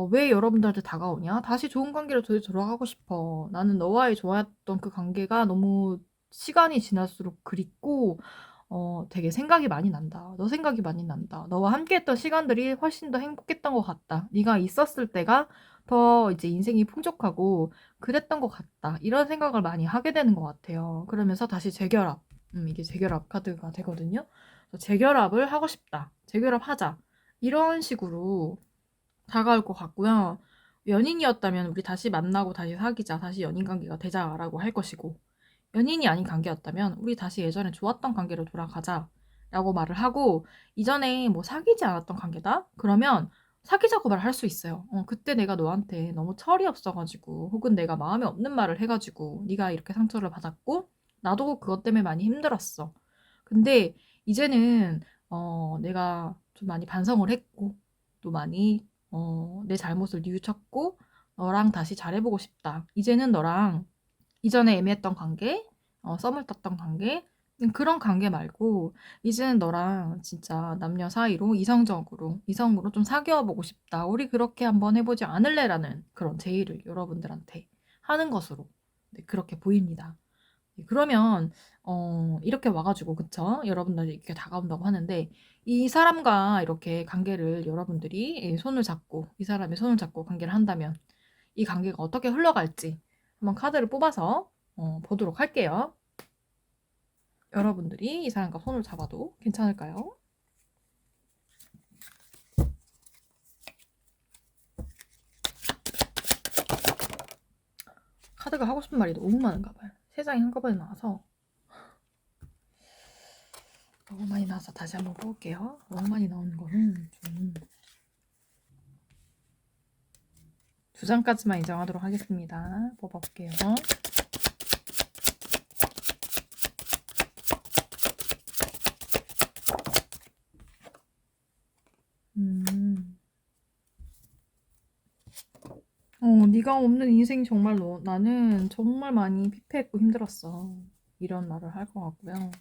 왜 여러분들한테 다가오냐? 다시 좋은 관계로 돌아가고 싶어. 나는 너와의 좋았던 그 관계가 너무 시간이 지날수록 그립고, 되게 생각이 많이 난다. 너 생각이 많이 난다. 너와 함께했던 시간들이 훨씬 더 행복했던 것 같다. 네가 있었을 때가 더 이제 인생이 풍족하고 그랬던 것 같다. 이런 생각을 많이 하게 되는 것 같아요. 그러면서 다시 재결합. 이게 재결합 카드가 되거든요. 그래서 재결합을 하고 싶다. 재결합하자. 이런 식으로 다가올 것 같고요. 연인이었다면 우리 다시 만나고 다시 사귀자, 다시 연인 관계가 되자라고 할 것이고, 연인이 아닌 관계였다면 우리 다시 예전에 좋았던 관계로 돌아가자라고 말을 하고, 이전에 뭐 사귀지 않았던 관계다? 그러면 사귀자고 말할 수 있어요. 그때 내가 너한테 너무 철이 없어가지고, 혹은 내가 마음에 없는 말을 해가지고, 네가 이렇게 상처를 받았고, 나도 그것 때문에 많이 힘들었어. 근데 이제는 내가 좀 많이 반성을 했고, 또 많이 내 잘못을 뉘우쳤고 너랑 다시 잘해보고 싶다. 이제는 너랑 이전에 애매했던 관계, 썸을 탔던 관계 그런 관계 말고 이제는 너랑 진짜 남녀 사이로 이성으로 좀 사귀어보고 싶다. 우리 그렇게 한번 해보지 않을래라는 그런 제의를 여러분들한테 하는 것으로 네, 그렇게 보입니다. 네, 그러면 이렇게 와가지고 그쵸? 여러분들이 이렇게 다가온다고 하는데 이 사람과 이렇게 관계를 여러분들이 손을 잡고 이 사람의 손을 잡고 관계를 한다면 이 관계가 어떻게 흘러갈지 한번 카드를 뽑아서 보도록 할게요. 여러분들이 이 사람과 손을 잡아도 괜찮을까요? 카드가 하고 싶은 말이 너무 많은가 봐요. 3장이 한꺼번에 나와서 너무 많이 나와서 다시 한번 뽑을게요. 너무 많이 나오는 거는 좀 2장까지만 인정하도록 하겠습니다. 뽑아볼게요. 네가 없는 인생 정말로 나는 정말 많이 피폐했고 힘들었어. 이런 말을 할 것 같고요.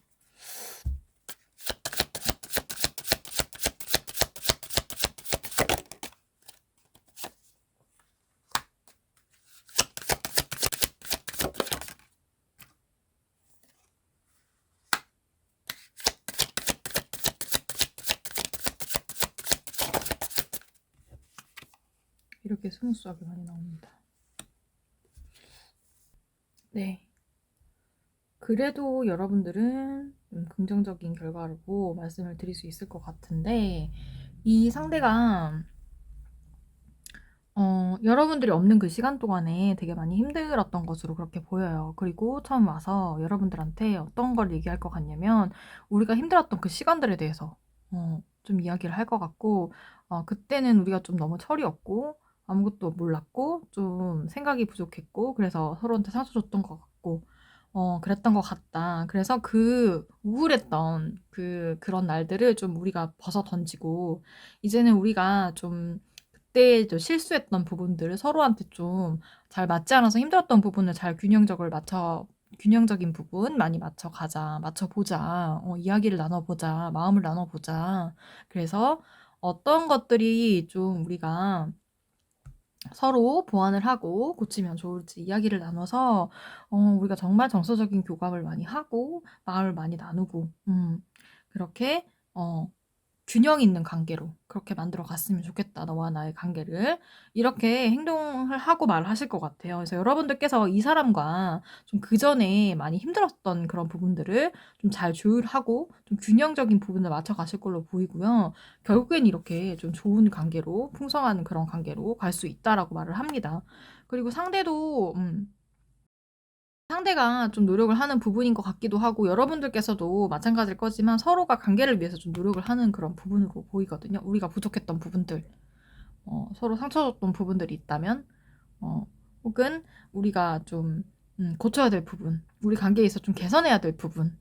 이렇게 스무스하게 많이 나옵니다. 네. 그래도 여러분들은 긍정적인 결과로 말씀을 드릴 수 있을 것 같은데, 이 상대가 여러분들이 없는 그 시간 동안에 되게 많이 힘들었던 것으로 그렇게 보여요. 그리고 처음 와서 여러분들한테 어떤 걸 얘기할 것 같냐면, 우리가 힘들었던 그 시간들에 대해서 좀 이야기를 할 것 같고, 그때는 우리가 좀 너무 철이 없고 아무것도 몰랐고 좀 생각이 부족했고, 그래서 서로한테 상처 줬던 것 같고 그랬던 것 같다. 그래서 그 우울했던 그런 날들을 좀 우리가 벗어 던지고, 이제는 우리가 좀 그때 실수했던 부분들을 서로한테 좀 잘 맞지 않아서 힘들었던 부분을 잘 균형적인 부분 많이 맞춰가자, 맞춰보자, 이야기를 나눠보자, 마음을 나눠보자. 그래서 어떤 것들이 좀 우리가 서로 보완을 하고 고치면 좋을지 이야기를 나눠서 우리가 정말 정서적인 교감을 많이 하고 마음을 많이 나누고 그렇게 균형 있는 관계로 그렇게 만들어 갔으면 좋겠다. 너와 나의 관계를. 이렇게 행동을 하고 말하실 것 같아요. 그래서 여러분들께서 이 사람과 좀 그전에 많이 힘들었던 그런 부분들을 좀 잘 조율하고 좀 균형적인 부분을 맞춰 가실 걸로 보이고요. 결국엔 이렇게 좀 좋은 관계로, 풍성한 그런 관계로 갈 수 있다라고 말을 합니다. 그리고 상대가 좀 노력을 하는 부분인 것 같기도 하고, 여러분들께서도 마찬가지일 거지만 서로가 관계를 위해서 좀 노력을 하는 그런 부분으로 보이거든요. 우리가 부족했던 부분들, 서로 상처 줬던 부분들이 있다면, 혹은 우리가 좀 고쳐야 될 부분, 우리 관계에 있어 좀 개선해야 될 부분,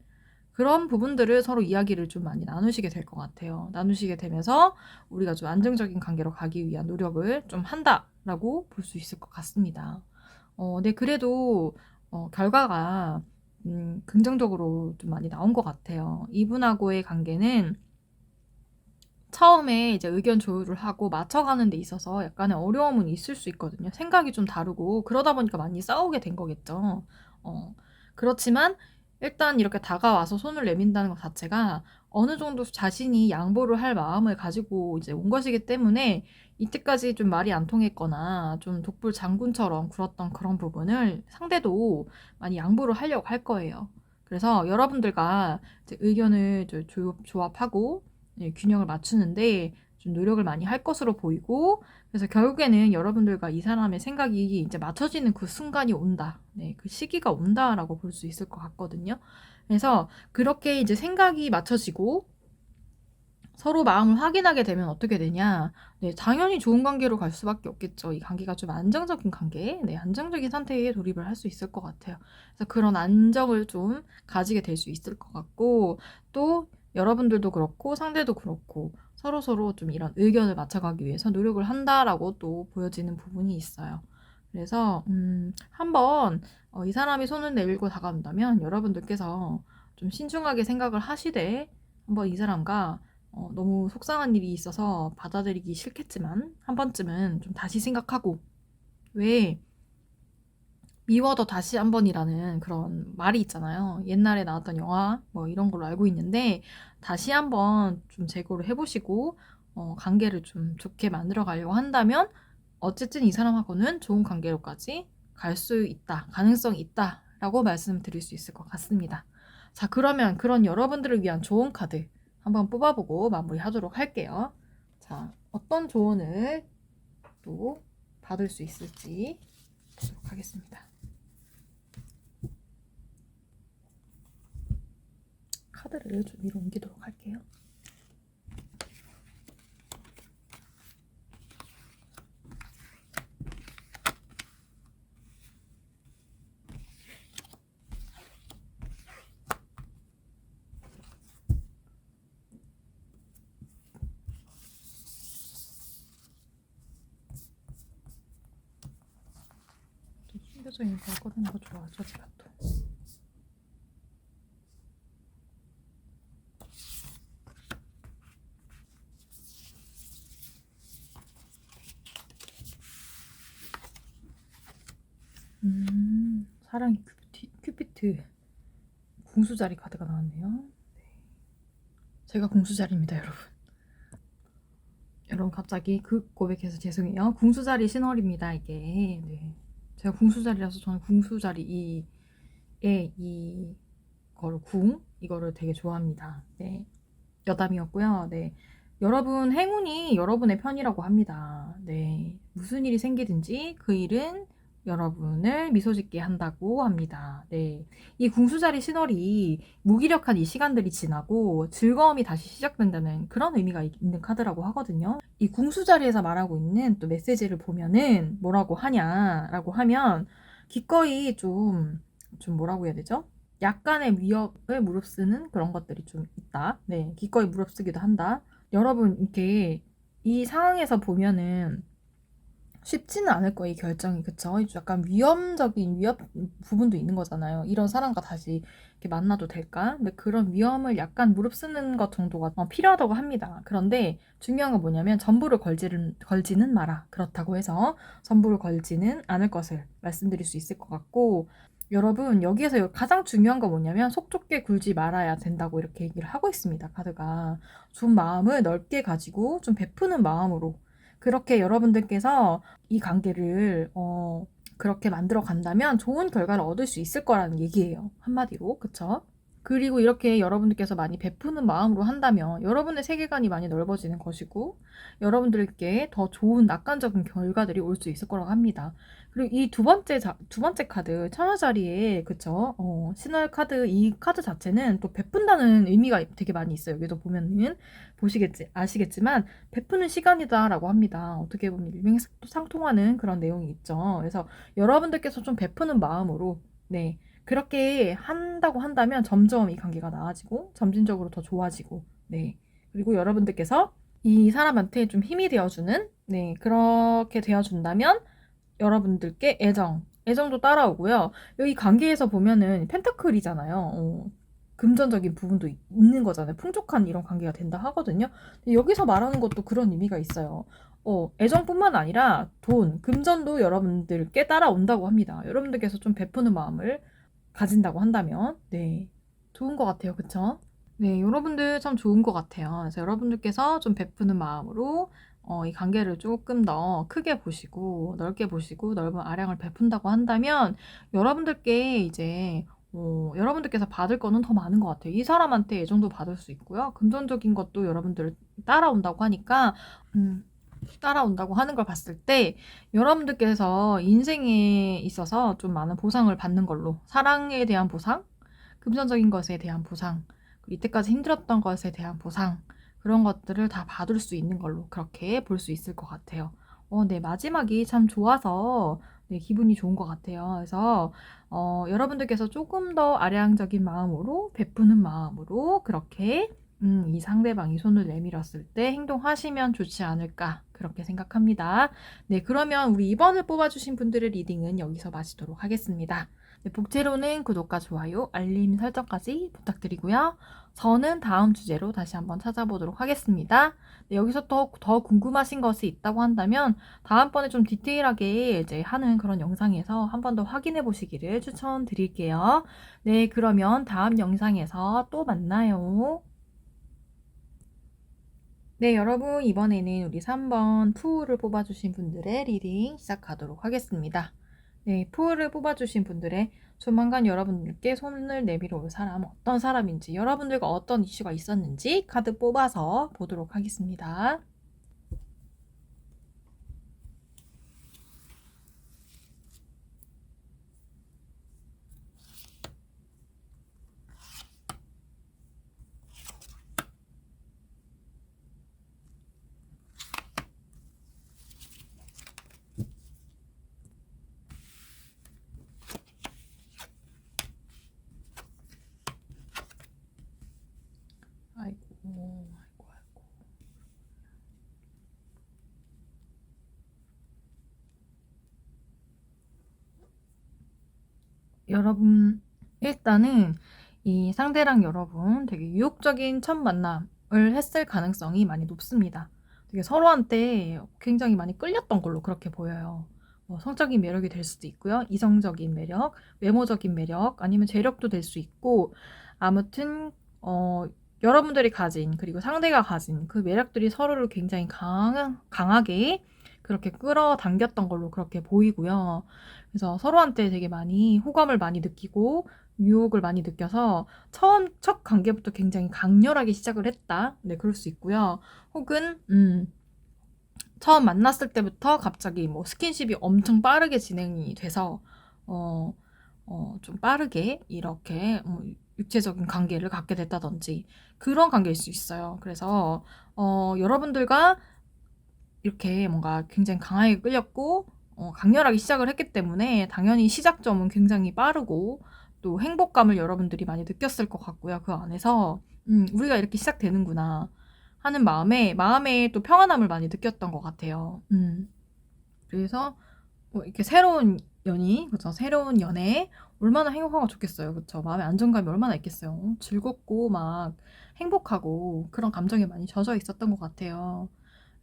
그런 부분들을 서로 이야기를 좀 많이 나누시게 될 것 같아요. 나누시게 되면서 우리가 좀 안정적인 관계로 가기 위한 노력을 좀 한다라고 볼 수 있을 것 같습니다. 네, 그래도 결과가 긍정적으로 좀 많이 나온 것 같아요. 이분하고의 관계는 처음에 이제 의견 조율을 하고 맞춰가는 데 있어서 약간의 어려움은 있을 수 있거든요. 생각이 좀 다르고 그러다 보니까 많이 싸우게 된 거겠죠. 그렇지만 일단 이렇게 다가와서 손을 내민다는 것 자체가 어느 정도 자신이 양보를 할 마음을 가지고 이제 온 것이기 때문에, 이때까지 좀 말이 안 통했거나 좀 독불 장군처럼 굴었던 그런 부분을 상대도 많이 양보를 하려고 할 거예요. 그래서 여러분들과 이제 의견을 조합하고 균형을 맞추는데 좀 노력을 많이 할 것으로 보이고, 그래서 결국에는 여러분들과 이 사람의 생각이 이제 맞춰지는 그 순간이 온다. 네, 그 시기가 온다라고 볼 수 있을 것 같거든요. 그래서 그렇게 이제 생각이 맞춰지고 서로 마음을 확인하게 되면 어떻게 되냐? 네, 당연히 좋은 관계로 갈 수밖에 없겠죠. 이 관계가 좀 안정적인 관계, 네, 안정적인 상태에 돌입을 할 수 있을 것 같아요. 그래서 그런 안정을 좀 가지게 될 수 있을 것 같고, 또 여러분들도 그렇고 상대도 그렇고 서로서로 좀 이런 의견을 맞춰가기 위해서 노력을 한다라고 또 보여지는 부분이 있어요. 그래서 한번 이 사람이 손을 내밀고 다가온다면 여러분들께서 좀 신중하게 생각을 하시되, 한번 이 사람과 너무 속상한 일이 있어서 받아들이기 싫겠지만 한 번쯤은 좀 다시 생각하고, 왜 미워도 다시 한 번이라는 그런 말이 있잖아요. 옛날에 나왔던 영화 뭐 이런 걸로 알고 있는데, 다시 한번 좀 재고를 해보시고 관계를 좀 좋게 만들어 가려고 한다면 어쨌든 이 사람하고는 좋은 관계로까지 갈 수 있다, 가능성이 있다라고 말씀드릴 수 있을 것 같습니다. 자, 그러면 그런 여러분들을 위한 조언 카드 한번 뽑아보고 마무리하도록 할게요. 자, 어떤 조언을 또 받을 수 있을지 보도록 하겠습니다. 카드를 좀 위로 옮기도록 할게요. 숨겨져 있는 걸 꺼내는 거 좋아하죠, 제가 또. 사랑의 큐피트 궁수자리 카드가 나왔네요. 네. 제가 궁수자리입니다, 여러분. 여러분 갑자기 고백해서 죄송해요. 궁수자리 신월입니다, 이게. 네. 제가 궁수자리라서 저는 궁수자리 이거를 이거를 되게 좋아합니다. 네. 여담이었고요. 네. 여러분 행운이 여러분의 편이라고 합니다. 네. 무슨 일이 생기든지 그 일은 여러분을 미소 짓게 한다고 합니다. 네. 이 궁수자리 신월이 무기력한 이 시간들이 지나고 즐거움이 다시 시작된다는 그런 의미가 있는 카드라고 하거든요. 이 궁수자리에서 말하고 있는 또 메시지를 보면은 뭐라고 하냐라고 하면 기꺼이 좀 뭐라고 해야 되죠? 약간의 위협을 무릅쓰는 그런 것들이 좀 있다. 네, 기꺼이 무릅쓰기도 한다. 여러분, 이렇게 이 상황에서 보면은 쉽지는 않을 거예요, 이 결정이. 그쵸? 약간 위협 부분도 있는 거잖아요. 이런 사람과 다시 이렇게 만나도 될까? 근데 그런 위험을 약간 무릅쓰는 것 정도가 필요하다고 합니다. 그런데 중요한 건 뭐냐면 전부를 걸지는 마라. 그렇다고 해서 전부를 걸지는 않을 것을 말씀드릴 수 있을 것 같고, 여러분 여기에서 가장 중요한 건 뭐냐면 속 좁게 굴지 말아야 된다고 이렇게 얘기를 하고 있습니다. 카드가 좀 마음을 넓게 가지고 좀 베푸는 마음으로 그렇게 여러분들께서 이 관계를 그렇게 만들어 간다면 좋은 결과를 얻을 수 있을 거라는 얘기예요. 한마디로. 그쵸? 그리고 이렇게 여러분들께서 많이 베푸는 마음으로 한다면 여러분의 세계관이 많이 넓어지는 것이고 여러분들께 더 좋은 낙관적인 결과들이 올 수 있을 거라고 합니다. 그리고 이 두 번째 카드 천하자리에 그쵸? 신월 카드 이 카드 자체는 또 베푼다는 의미가 되게 많이 있어요. 여기도 보면은 아시겠지만 베푸는 시간이다라고 합니다. 어떻게 보면 일맥상통하는 그런 내용이 있죠. 그래서 여러분들께서 좀 베푸는 마음으로 네. 그렇게 한다고 한다면 점점 이 관계가 나아지고 점진적으로 더 좋아지고 네. 그리고 여러분들께서 이 사람한테 좀 힘이 되어주는 네. 그렇게 되어준다면 여러분들께 애정도 따라오고요. 여기 관계에서 보면은 펜타클이잖아요. 금전적인 부분도 있는 거잖아요. 풍족한 이런 관계가 된다 하거든요. 여기서 말하는 것도 그런 의미가 있어요. 애정뿐만 아니라 금전도 여러분들께 따라온다고 합니다. 여러분들께서 좀 베푸는 마음을 가진다고 한다면 네 좋은 것 같아요. 그쵸? 네 여러분들 참 좋은 것 같아요. 그래서 여러분들께서 좀 베푸는 마음으로 이 관계를 조금 더 크게 보시고 넓게 보시고 넓은 아량을 베푼다고 한다면 여러분들께 이제 여러분들께서 받을 거는 더 많은 것 같아요. 이 사람한테 애정도 받을 수 있고요. 금전적인 것도 여러분들 따라온다고 하니까 따라온다고 하는 걸 봤을 때 여러분들께서 인생에 있어서 좀 많은 보상을 받는 걸로 사랑에 대한 보상, 금전적인 것에 대한 보상, 이때까지 힘들었던 것에 대한 보상 그런 것들을 다 받을 수 있는 걸로 그렇게 볼 수 있을 것 같아요. 네, 마지막이 참 좋아서 네, 기분이 좋은 것 같아요. 그래서 여러분들께서 조금 더 아량적인 마음으로 베푸는 마음으로 그렇게 이 상대방이 손을 내밀었을 때 행동하시면 좋지 않을까 그렇게 생각합니다. 네, 그러면 우리 2번을 뽑아주신 분들의 리딩은 여기서 마치도록 하겠습니다. 네, 복제로는 구독과 좋아요, 알림 설정까지 부탁드리고요. 저는 다음 주제로 다시 한번 찾아보도록 하겠습니다. 네, 여기서 더 궁금하신 것이 있다고 한다면 다음번에 좀 디테일하게 이제 하는 그런 영상에서 한 번 더 확인해 보시기를 추천드릴게요. 네, 그러면 다음 영상에서 또 만나요. 네, 여러분, 이번에는 우리 3번 푸우를 뽑아주신 분들의 리딩 시작하도록 하겠습니다. 네, 푸우를 뽑아주신 분들의 조만간 여러분들께 손을 내밀어 올 사람 어떤 사람인지, 여러분들과 어떤 이슈가 있었는지 카드 뽑아서 보도록 하겠습니다. 아이고, 아이고, 아이고. 여러분, 일단은 이 상대랑 여러분 되게 유혹적인 첫 만남을 했을 가능성이 많이 높습니다. 되게 서로한테 굉장히 많이 끌렸던 걸로 그렇게 보여요. 뭐 성적인 매력이 될 수도 있고요. 이성적인 매력, 외모적인 매력, 아니면 재력도 될 수 있고, 아무튼, 여러분들이 가진, 그리고 상대가 가진 그 매력들이 서로를 굉장히 강하게 그렇게 끌어당겼던 걸로 그렇게 보이고요. 그래서 서로한테 되게 많이 호감을 많이 느끼고 유혹을 많이 느껴서 첫 관계부터 굉장히 강렬하게 시작을 했다. 네, 그럴 수 있고요. 혹은 처음 만났을 때부터 갑자기 뭐 스킨십이 엄청 빠르게 진행이 돼서 좀 빠르게 이렇게 육체적인 관계를 갖게 됐다든지 그런 관계일 수 있어요. 그래서 여러분들과 이렇게 뭔가 굉장히 강하게 끌렸고 강렬하게 시작을 했기 때문에 당연히 시작점은 굉장히 빠르고 또 행복감을 여러분들이 많이 느꼈을 것 같고요. 그 안에서 우리가 이렇게 시작되는구나 하는 마음에 또 평안함을 많이 느꼈던 것 같아요. 그래서 뭐 이렇게 새로운 그죠? 새로운 연애 얼마나 행복하고 좋겠어요. 그쵸? 마음의 안정감이 얼마나 있겠어요. 즐겁고 막 행복하고 그런 감정이 많이 젖어 있었던 것 같아요.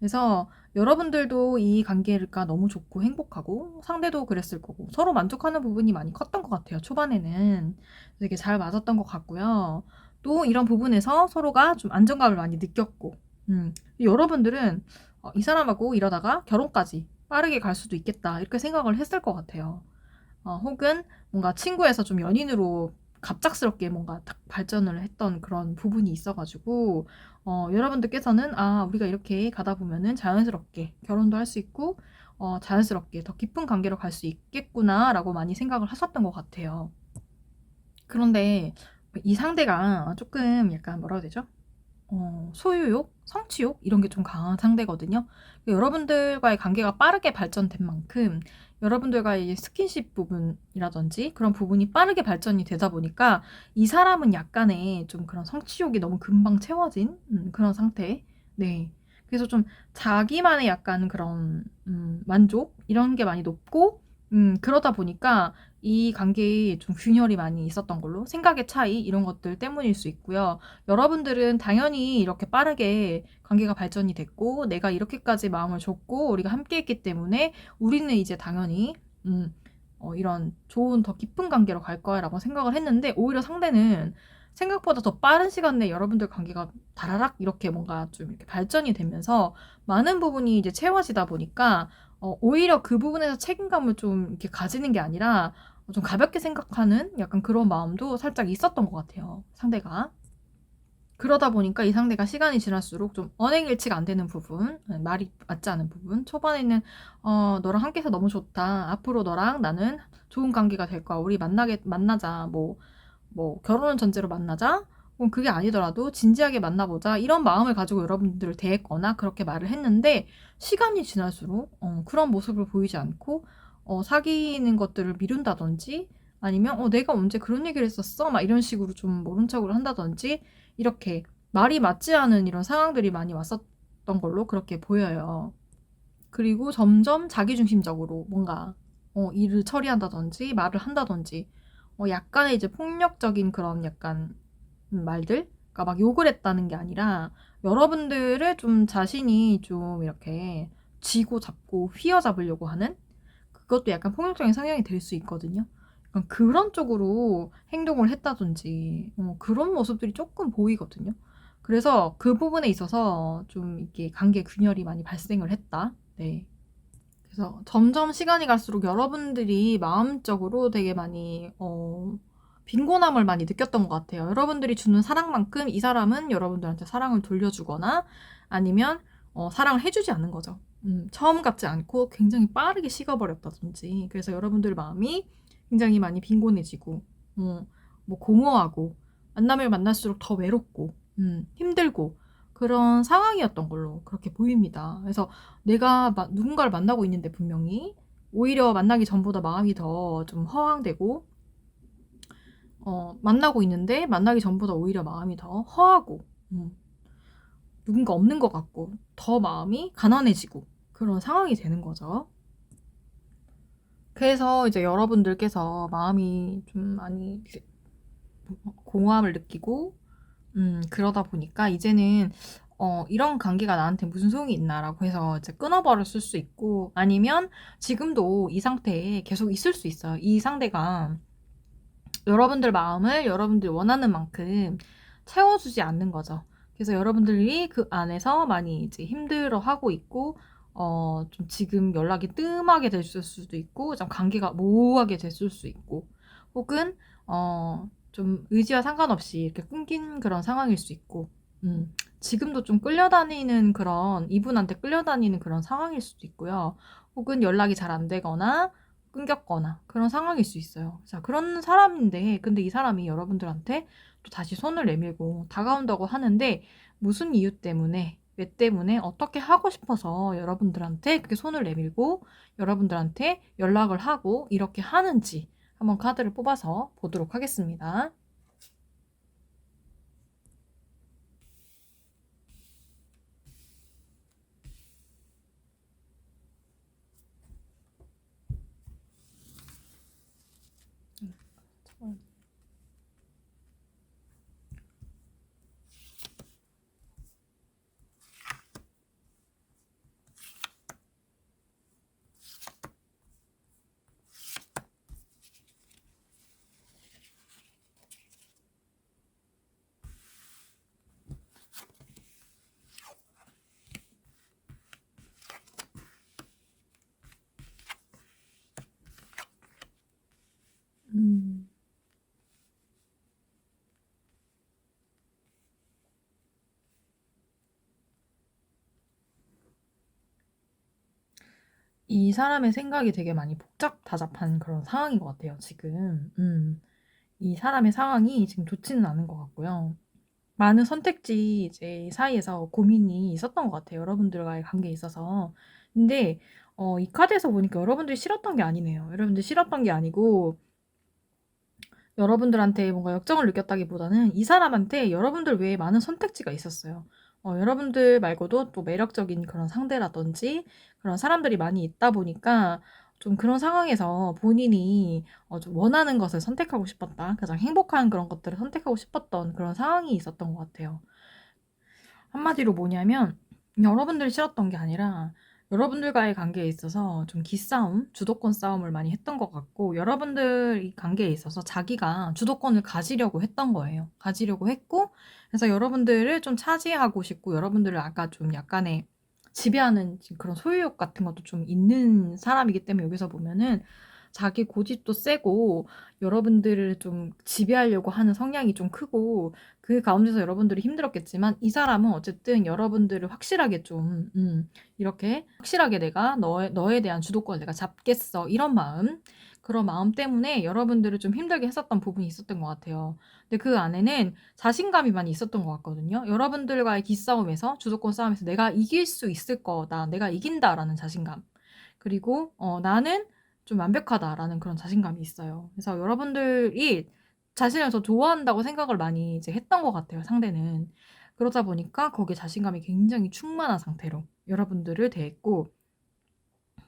그래서 여러분들도 이 관계가 너무 좋고 행복하고 상대도 그랬을 거고 서로 만족하는 부분이 많이 컸던 것 같아요. 초반에는 되게 잘 맞았던 것 같고요. 또 이런 부분에서 서로가 좀 안정감을 많이 느꼈고 여러분들은 이 사람하고 이러다가 결혼까지 빠르게 갈 수도 있겠다 이렇게 생각을 했을 것 같아요. 혹은 뭔가 친구에서 좀 연인으로 갑작스럽게 뭔가 딱 발전을 했던 그런 부분이 있어가지고 여러분들께서는 우리가 이렇게 가다 보면은 자연스럽게 결혼도 할 수 있고 자연스럽게 더 깊은 관계로 갈 수 있겠구나라고 많이 생각을 하셨던 것 같아요. 그런데 이 상대가 조금 약간 뭐라고 해야 되죠? 소유욕, 성취욕 이런 게 좀 강한 상대거든요. 여러분들과의 관계가 빠르게 발전된 만큼 여러분들과의 스킨십 부분이라든지 그런 부분이 빠르게 발전이 되다 보니까 이 사람은 약간의 좀 그런 성취욕이 너무 금방 채워진 그런 상태. 네. 그래서 좀 자기만의 약간 그런 만족 이런 게 많이 높고 그러다 보니까 이 관계에 좀 균열이 많이 있었던 걸로 생각의 차이 이런 것들 때문일 수 있고요. 여러분들은 당연히 이렇게 빠르게 관계가 발전이 됐고 내가 이렇게까지 마음을 줬고 우리가 함께 했기 때문에 우리는 이제 당연히 이런 좋은 더 깊은 관계로 갈 거야라고 생각을 했는데 오히려 상대는 생각보다 더 빠른 시간 내에 여러분들 관계가 다라락 이렇게 뭔가 좀 이렇게 발전이 되면서 많은 부분이 이제 채워지다 보니까 오히려 그 부분에서 책임감을 좀 이렇게 가지는 게 아니라 좀 가볍게 생각하는 약간 그런 마음도 살짝 있었던 것 같아요. 상대가. 그러다 보니까 이 상대가 시간이 지날수록 좀 언행일치가 안 되는 부분, 말이 맞지 않은 부분. 초반에는 너랑 함께해서 너무 좋다. 앞으로 너랑 나는 좋은 관계가 될 거야. 우리 만나자. 뭐 결혼을 전제로 만나자. 그게 아니더라도 진지하게 만나보자. 이런 마음을 가지고 여러분들을 대했거나 그렇게 말을 했는데 시간이 지날수록 그런 모습을 보이지 않고 사귀는 것들을 미룬다든지 아니면 내가 언제 그런 얘기를 했었어? 막 이런 식으로 좀 모른 척을 한다든지 이렇게 말이 맞지 않은 이런 상황들이 많이 왔었던 걸로 그렇게 보여요. 그리고 점점 자기중심적으로 뭔가 일을 처리한다든지 말을 한다든지 약간의 이제 폭력적인 그런 약간 말들? 그러니까 막 욕을 했다는 게 아니라 여러분들을 좀 자신이 좀 이렇게 쥐고 잡고 휘어잡으려고 하는 그것도 약간 폭력적인 성향이 될 수 있거든요. 약간 그런 쪽으로 행동을 했다든지 그런 모습들이 조금 보이거든요. 그래서 그 부분에 있어서 좀 이게 관계 균열이 많이 발생을 했다. 네. 그래서 점점 시간이 갈수록 여러분들이 마음적으로 되게 많이 빈곤함을 많이 느꼈던 것 같아요. 여러분들이 주는 사랑만큼 이 사람은 여러분들한테 사랑을 돌려주거나 아니면 사랑을 해주지 않는 거죠. 처음 같지 않고 굉장히 빠르게 식어버렸다든지 그래서 여러분들 마음이 굉장히 많이 빈곤해지고 뭐 공허하고 만나면 만날수록 더 외롭고 힘들고 그런 상황이었던 걸로 그렇게 보입니다. 그래서 내가 누군가를 만나고 있는데 분명히 오히려 만나기 전보다 마음이 더 좀 허황되고 만나고 있는데 만나기 전보다 오히려 마음이 더 허하고 누군가 없는 것 같고 더 마음이 가난해지고 그런 상황이 되는 거죠. 그래서 이제 여러분들께서 마음이 좀 많이 공허함을 느끼고 그러다 보니까 이제는 이런 관계가 나한테 무슨 소용이 있나라고 해서 이제 끊어버렸을 수 있고, 아니면 지금도 이 상태에 계속 있을 수 있어요. 이 상대가 여러분들 마음을 여러분들이 원하는 만큼 채워주지 않는 거죠. 그래서 여러분들이 그 안에서 많이 이제 힘들어하고 있고, 좀 지금 연락이 뜸하게 됐을 수도 있고, 좀 관계가 모호하게 됐을 수 있고, 혹은 좀 의지와 상관없이 이렇게 끊긴 그런 상황일 수 있고, 지금도 좀 끌려다니는 그런, 이분한테 끌려다니는 그런 상황일 수도 있고요. 혹은 연락이 잘 안 되거나 끊겼거나 그런 상황일 수 있어요. 자, 그런 사람인데, 근데 이 사람이 여러분들한테 또 다시 손을 내밀고 다가온다고 하는데, 무슨 이유 때문에, 왜 때문에, 어떻게 하고 싶어서 여러분들한테 그렇게 손을 내밀고 여러분들한테 연락을 하고 이렇게 하는지 한번 카드를 뽑아서 보도록 하겠습니다. 음. 이 사람의 생각이 되게 많이 복잡다잡한 그런 상황인 것 같아요, 지금. 이 사람의 상황이 지금 좋지는 않은 것 같고요. 많은 선택지 이제 사이에서 고민이 있었던 것 같아요. 여러분들과의 관계에 있어서. 근데 이 카드에서 보니까 여러분들이 싫었던 게 아니네요. 여러분들 싫었던 게 아니고 여러분들한테 뭔가 역정을 느꼈다기보다는 이 사람한테 여러분들 외에 많은 선택지가 있었어요. 여러분들 말고도 또 매력적인 그런 상대라든지 그런 사람들이 많이 있다 보니까 좀 그런 상황에서 본인이 좀 원하는 것을 선택하고 싶었다. 가장 행복한 그런 것들을 선택하고 싶었던 그런 상황이 있었던 것 같아요. 한마디로 뭐냐면 여러분들이 싫었던 게 아니라 여러분들과의 관계에 있어서 좀 기싸움, 주도권 싸움을 많이 했던 것 같고, 여러분들 이 관계에 있어서 자기가 주도권을 가지려고 했던 거예요. 가지려고 했고, 그래서 여러분들을 좀 차지하고 싶고, 여러분들을 아까 좀 약간의 지배하는 그런 소유욕 같은 것도 좀 있는 사람이기 때문에, 여기서 보면은 자기 고집도 세고 여러분들을 좀 지배하려고 하는 성향이 좀 크고, 그 가운데서 여러분들이 힘들었겠지만 이 사람은 어쨌든 여러분들을 확실하게 좀 이렇게 확실하게 내가 너에 대한 주도권을 내가 잡겠어, 이런 마음, 그런 마음 때문에 여러분들을 좀 힘들게 했었던 부분이 있었던 것 같아요. 근데 그 안에는 자신감이 많이 있었던 것 같거든요. 여러분들과의 기싸움에서, 주도권 싸움에서 내가 이길 수 있을 거다, 내가 이긴다라는 자신감, 그리고 나는 좀 완벽하다라는 그런 자신감이 있어요. 그래서 여러분들이 자신을 더 좋아한다고 생각을 많이 이제 했던 것 같아요, 상대는. 그러다 보니까 거기에 자신감이 굉장히 충만한 상태로 여러분들을 대했고,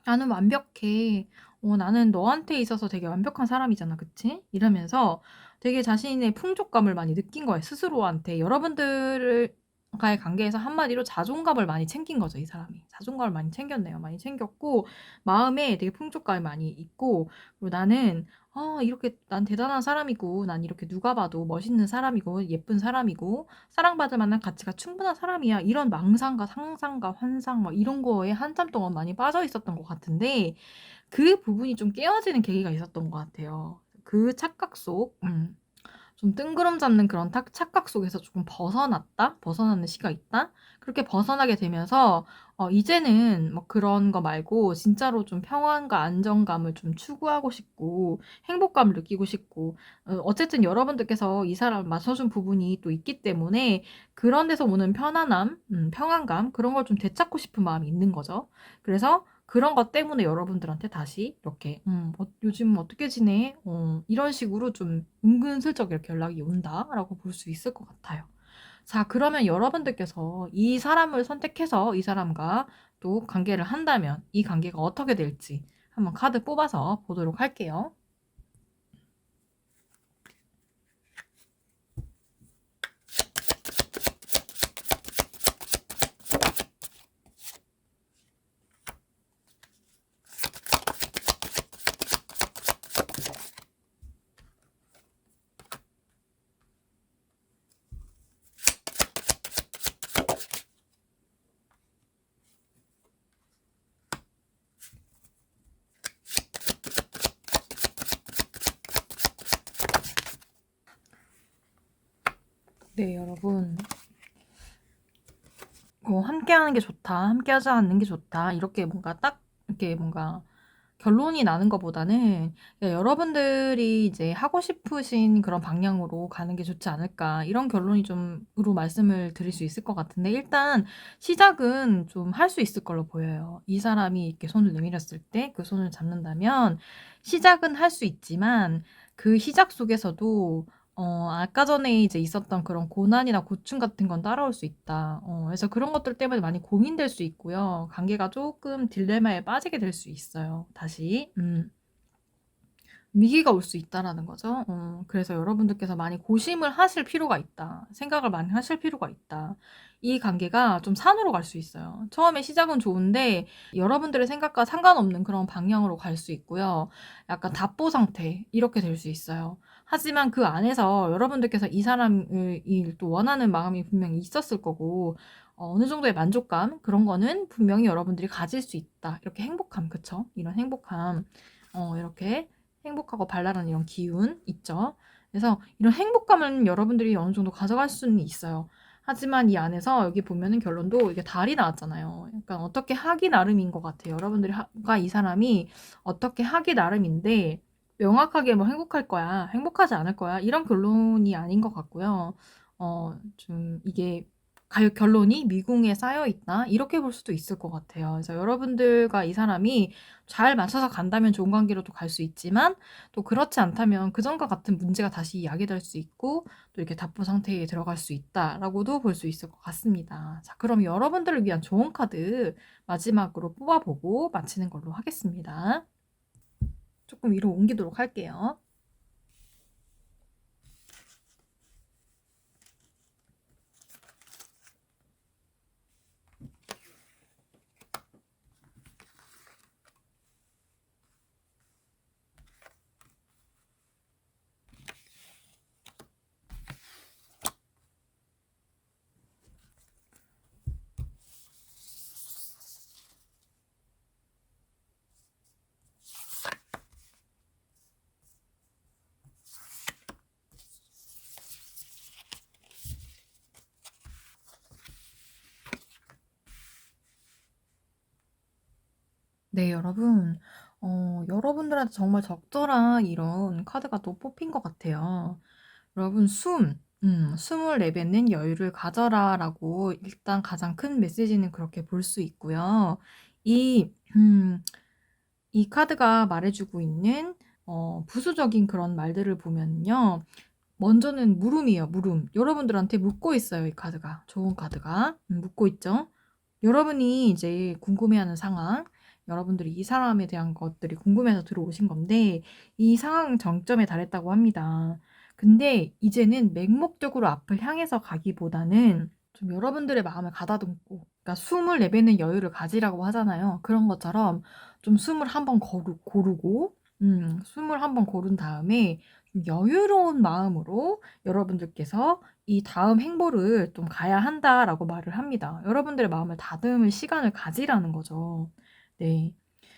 나는 완벽해. 나는 너한테 있어서 되게 완벽한 사람이잖아, 그치? 이러면서 되게 자신의 풍족감을 많이 느낀 거예요, 스스로한테. 여러분들과의 관계에서 한마디로 자존감을 많이 챙긴 거죠, 이 사람이. 자존감을 많이 챙겼네요. 많이 챙겼고, 마음에 되게 풍족감이 많이 있고, 그리고 나는, 이렇게, 난 대단한 사람이고, 난 이렇게 누가 봐도 멋있는 사람이고, 예쁜 사람이고, 사랑받을 만한 가치가 충분한 사람이야. 이런 망상과 상상과 환상 막 이런 거에 한참 동안 많이 빠져 있었던 것 같은데, 그 부분이 좀 깨어지는 계기가 있었던 것 같아요. 그 착각 속, 좀 뜬구름 잡는 그런 착각 속에서 조금 벗어나는 시가 있다? 그렇게 벗어나게 되면서, 이제는 뭐 그런 거 말고, 진짜로 좀 평안과 안정감을 좀 추구하고 싶고, 행복감을 느끼고 싶고, 어쨌든 여러분들께서 이 사람을 맞춰준 부분이 또 있기 때문에, 그런 데서 오는 편안함, 평안감, 그런 걸 좀 되찾고 싶은 마음이 있는 거죠. 그래서 그런 것 때문에 여러분들한테 다시 이렇게 요즘 어떻게 지내? 이런 식으로 좀 은근슬쩍 이렇게 연락이 온다라고 볼 수 있을 것 같아요. 자, 그러면 여러분들께서 이 사람을 선택해서 이 사람과 또 관계를 한다면 이 관계가 어떻게 될지 한번 카드 뽑아서 보도록 할게요. 네, 여러분. 함께 하는 게 좋다, 함께 하지 않는 게 좋다, 이렇게 뭔가 딱, 이렇게 뭔가 결론이 나는 것보다는 여러분들이 이제 하고 싶으신 그런 방향으로 가는 게 좋지 않을까, 이런 결론이 좀으로 말씀을 드릴 수 있을 것 같은데, 일단 시작은 좀 할 수 있을 걸로 보여요. 이 사람이 이렇게 손을 내밀었을 때 그 손을 잡는다면 시작은 할 수 있지만 그 시작 속에서도 아까 전에 이제 있었던 그런 고난이나 고충 같은 건 따라올 수 있다. 그래서 그런 것들 때문에 많이 고민될 수 있고요. 관계가 조금 딜레마에 빠지게 될 수 있어요. 다시. 위기가 올 수 있다라는 거죠. 그래서 여러분들께서 많이 고심을 하실 필요가 있다. 생각을 많이 하실 필요가 있다. 이 관계가 좀 산으로 갈 수 있어요. 처음에 시작은 좋은데 여러분들의 생각과 상관없는 그런 방향으로 갈 수 있고요. 약간 답보 상태 이렇게 될 수 있어요. 하지만 그 안에서 여러분들께서 이 사람을 또 원하는 마음이 분명히 있었을 거고 어느 정도의 만족감 그런 거는 분명히 여러분들이 가질 수 있다. 이렇게 행복함, 그쵸? 이런 행복함, 이렇게 행복하고 발랄한 이런 기운 있죠. 그래서 이런 행복감은 여러분들이 어느 정도 가져갈 수는 있어요. 하지만 이 안에서 여기 보면은 결론도 이게 달이 나왔잖아요. 약간 어떻게 하기 나름인 것 같아요. 여러분들과 이 사람이 어떻게 하기 나름인데 명확하게 뭐 행복할 거야, 행복하지 않을 거야 이런 결론이 아닌 것 같고요. 좀 이게 결론이 미궁에 쌓여 있다 이렇게 볼 수도 있을 것 같아요. 그래서 여러분들과 이 사람이 잘 맞춰서 간다면 좋은 관계로도 갈 수 있지만 또 그렇지 않다면 그전과 같은 문제가 다시 야기될 수 있고 또 이렇게 답보 상태에 들어갈 수 있다라고도 볼 수 있을 것 같습니다. 자, 그럼 여러분들을 위한 좋은 카드 마지막으로 뽑아보고 마치는 걸로 하겠습니다. 조금 위로 옮기도록 할게요. 네, 여러분. 여러분들한테 정말 적절한 이런 카드가 또 뽑힌 것 같아요. 여러분, 숨을 내뱉는 여유를 가져라라고 일단 가장 큰 메시지는 그렇게 볼 수 있고요. 이, 이 카드가 말해주고 있는 부수적인 그런 말들을 보면요. 먼저는 물음이에요, 물음. 여러분들한테 묻고 있어요, 이 카드가. 좋은 카드가. 묻고 있죠? 여러분이 이제 궁금해하는 상황, 여러분들이 이 사람에 대한 것들이 궁금해서 들어오신 건데, 이 상황 정점에 달했다고 합니다. 근데 이제는 맹목적으로 앞을 향해서 가기보다는 좀 여러분들의 마음을 가다듬고, 그러니까 숨을 내뱉는 여유를 가지라고 하잖아요. 그런 것처럼 좀 숨을 한번 고르고, 숨을 한번 고른 다음에 좀 여유로운 마음으로 여러분들께서 이 다음 행보를 좀 가야 한다라고 말을 합니다. 여러분들의 마음을 다듬을 시간을 가지라는 거죠. 네.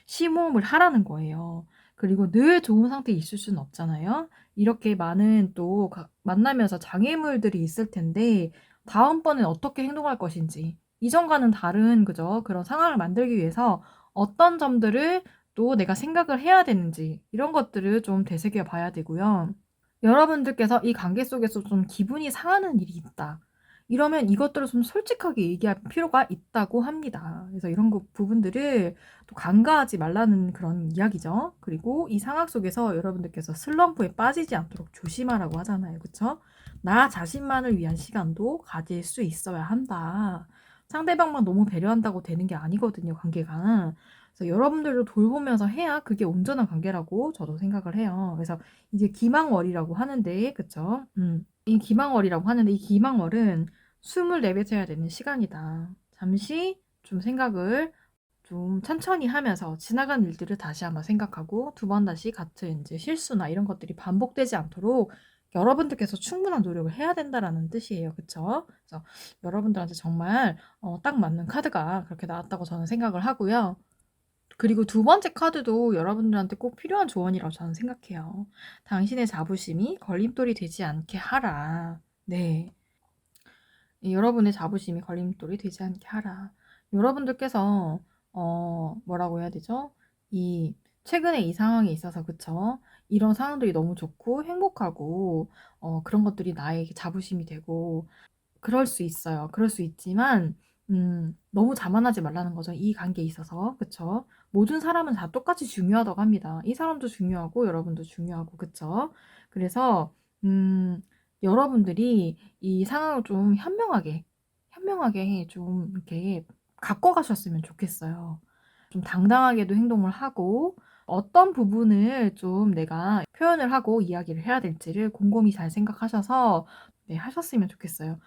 심호흡을 하라는 거예요. 그리고 늘 좋은 상태에 있을 수는 없잖아요. 이렇게 많은 또 만나면서 장애물들이 있을 텐데 다음번엔 어떻게 행동할 것인지 이전과는 다른 그죠? 그런 상황을 만들기 위해서 어떤 점들을 또 내가 생각을 해야 되는지 이런 것들을 좀 되새겨 봐야 되고요. 여러분들께서 이 관계 속에서 좀 기분이 상하는 일이 있다. 이러면 이것들을 좀 솔직하게 얘기할 필요가 있다고 합니다. 그래서 이런 부분들을 또 간과하지 말라는 그런 이야기죠. 그리고 이 상황 속에서 여러분들께서 슬럼프에 빠지지 않도록 조심하라고 하잖아요. 그쵸? 나 자신만을 위한 시간도 가질 수 있어야 한다. 상대방만 너무 배려한다고 되는 게 아니거든요, 관계가. 그래서 여러분들도 돌보면서 해야 그게 온전한 관계라고 저도 생각을 해요. 그래서 이제 기망월이라고 하는데, 그쵸? 이 기망월이라고 하는데, 이 기망월은 숨을 내뱉어야 되는 시간이다. 잠시 좀 생각을 좀 천천히 하면서 지나간 일들을 다시 한번 생각하고 두 번 다시 같은 이제 실수나 이런 것들이 반복되지 않도록 여러분들께서 충분한 노력을 해야 된다라는 뜻이에요. 그쵸? 그래서 여러분들한테 정말 딱 맞는 카드가 그렇게 나왔다고 저는 생각을 하고요. 그리고 두 번째 카드도 여러분들한테 꼭 필요한 조언이라고 저는 생각해요. 당신의 자부심이 걸림돌이 되지 않게 하라. 네. 여러분의 자부심이 걸림돌이 되지 않게 하라. 여러분들께서 뭐라고 해야 되죠? 이 최근에 이 상황에 있어서 그쵸? 이런 상황들이 너무 좋고 행복하고 그런 것들이 나에게 자부심이 되고 그럴 수 있어요. 그럴 수 있지만 너무 자만하지 말라는 거죠. 이 관계에 있어서. 그쵸? 모든 사람은 다 똑같이 중요하다고 합니다. 이 사람도 중요하고 여러분도 중요하고 그쵸? 그래서 여러분들이 이 상황을 좀 현명하게 좀 이렇게 갖고 가셨으면 좋겠어요. 좀 당당하게도 행동을 하고 어떤 부분을 좀 내가 표현을 하고 이야기를 해야 될지를 곰곰이 잘 생각하셔서 네 하셨으면 좋겠어요.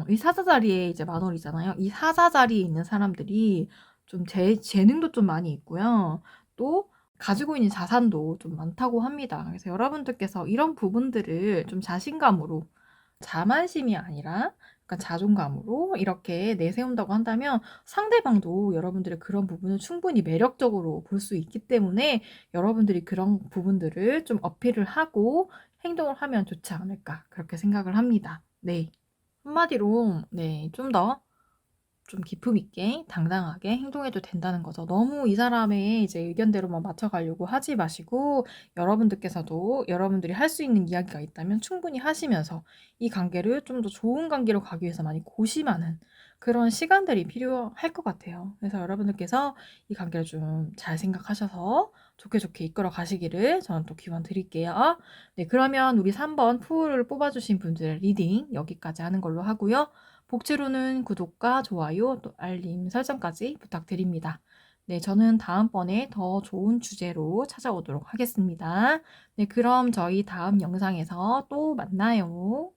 이 사자자리에 이제 만월이잖아요. 이 사자자리에 있는 사람들이 좀 재능도 좀 많이 있고요. 또 가지고 있는 자산도 좀 많다고 합니다. 그래서 여러분들께서 이런 부분들을 좀 자신감으로 자만심이 아니라 약간 자존감으로 이렇게 내세운다고 한다면 상대방도 여러분들의 그런 부분을 충분히 매력적으로 볼 수 있기 때문에 여러분들이 그런 부분들을 좀 어필을 하고 행동을 하면 좋지 않을까 그렇게 생각을 합니다. 네. 한마디로 네, 좀 기품 있게 당당하게 행동해도 된다는 거죠. 너무 이 사람의 이제 의견대로만 맞춰가려고 하지 마시고 여러분들께서도 여러분들이 할 수 있는 이야기가 있다면 충분히 하시면서 이 관계를 좀 더 좋은 관계로 가기 위해서 많이 고심하는 그런 시간들이 필요할 것 같아요. 그래서 여러분들께서 이 관계를 좀 잘 생각하셔서 좋게 이끌어 가시기를 저는 또 기원 드릴게요. 네, 그러면 우리 3번 푸를 뽑아주신 분들 리딩 여기까지 하는 걸로 하고요. 복지로는 구독과 좋아요, 또 알림 설정까지 부탁드립니다. 네, 저는 다음번에 더 좋은 주제로 찾아오도록 하겠습니다. 네, 그럼 저희 다음 영상에서 또 만나요.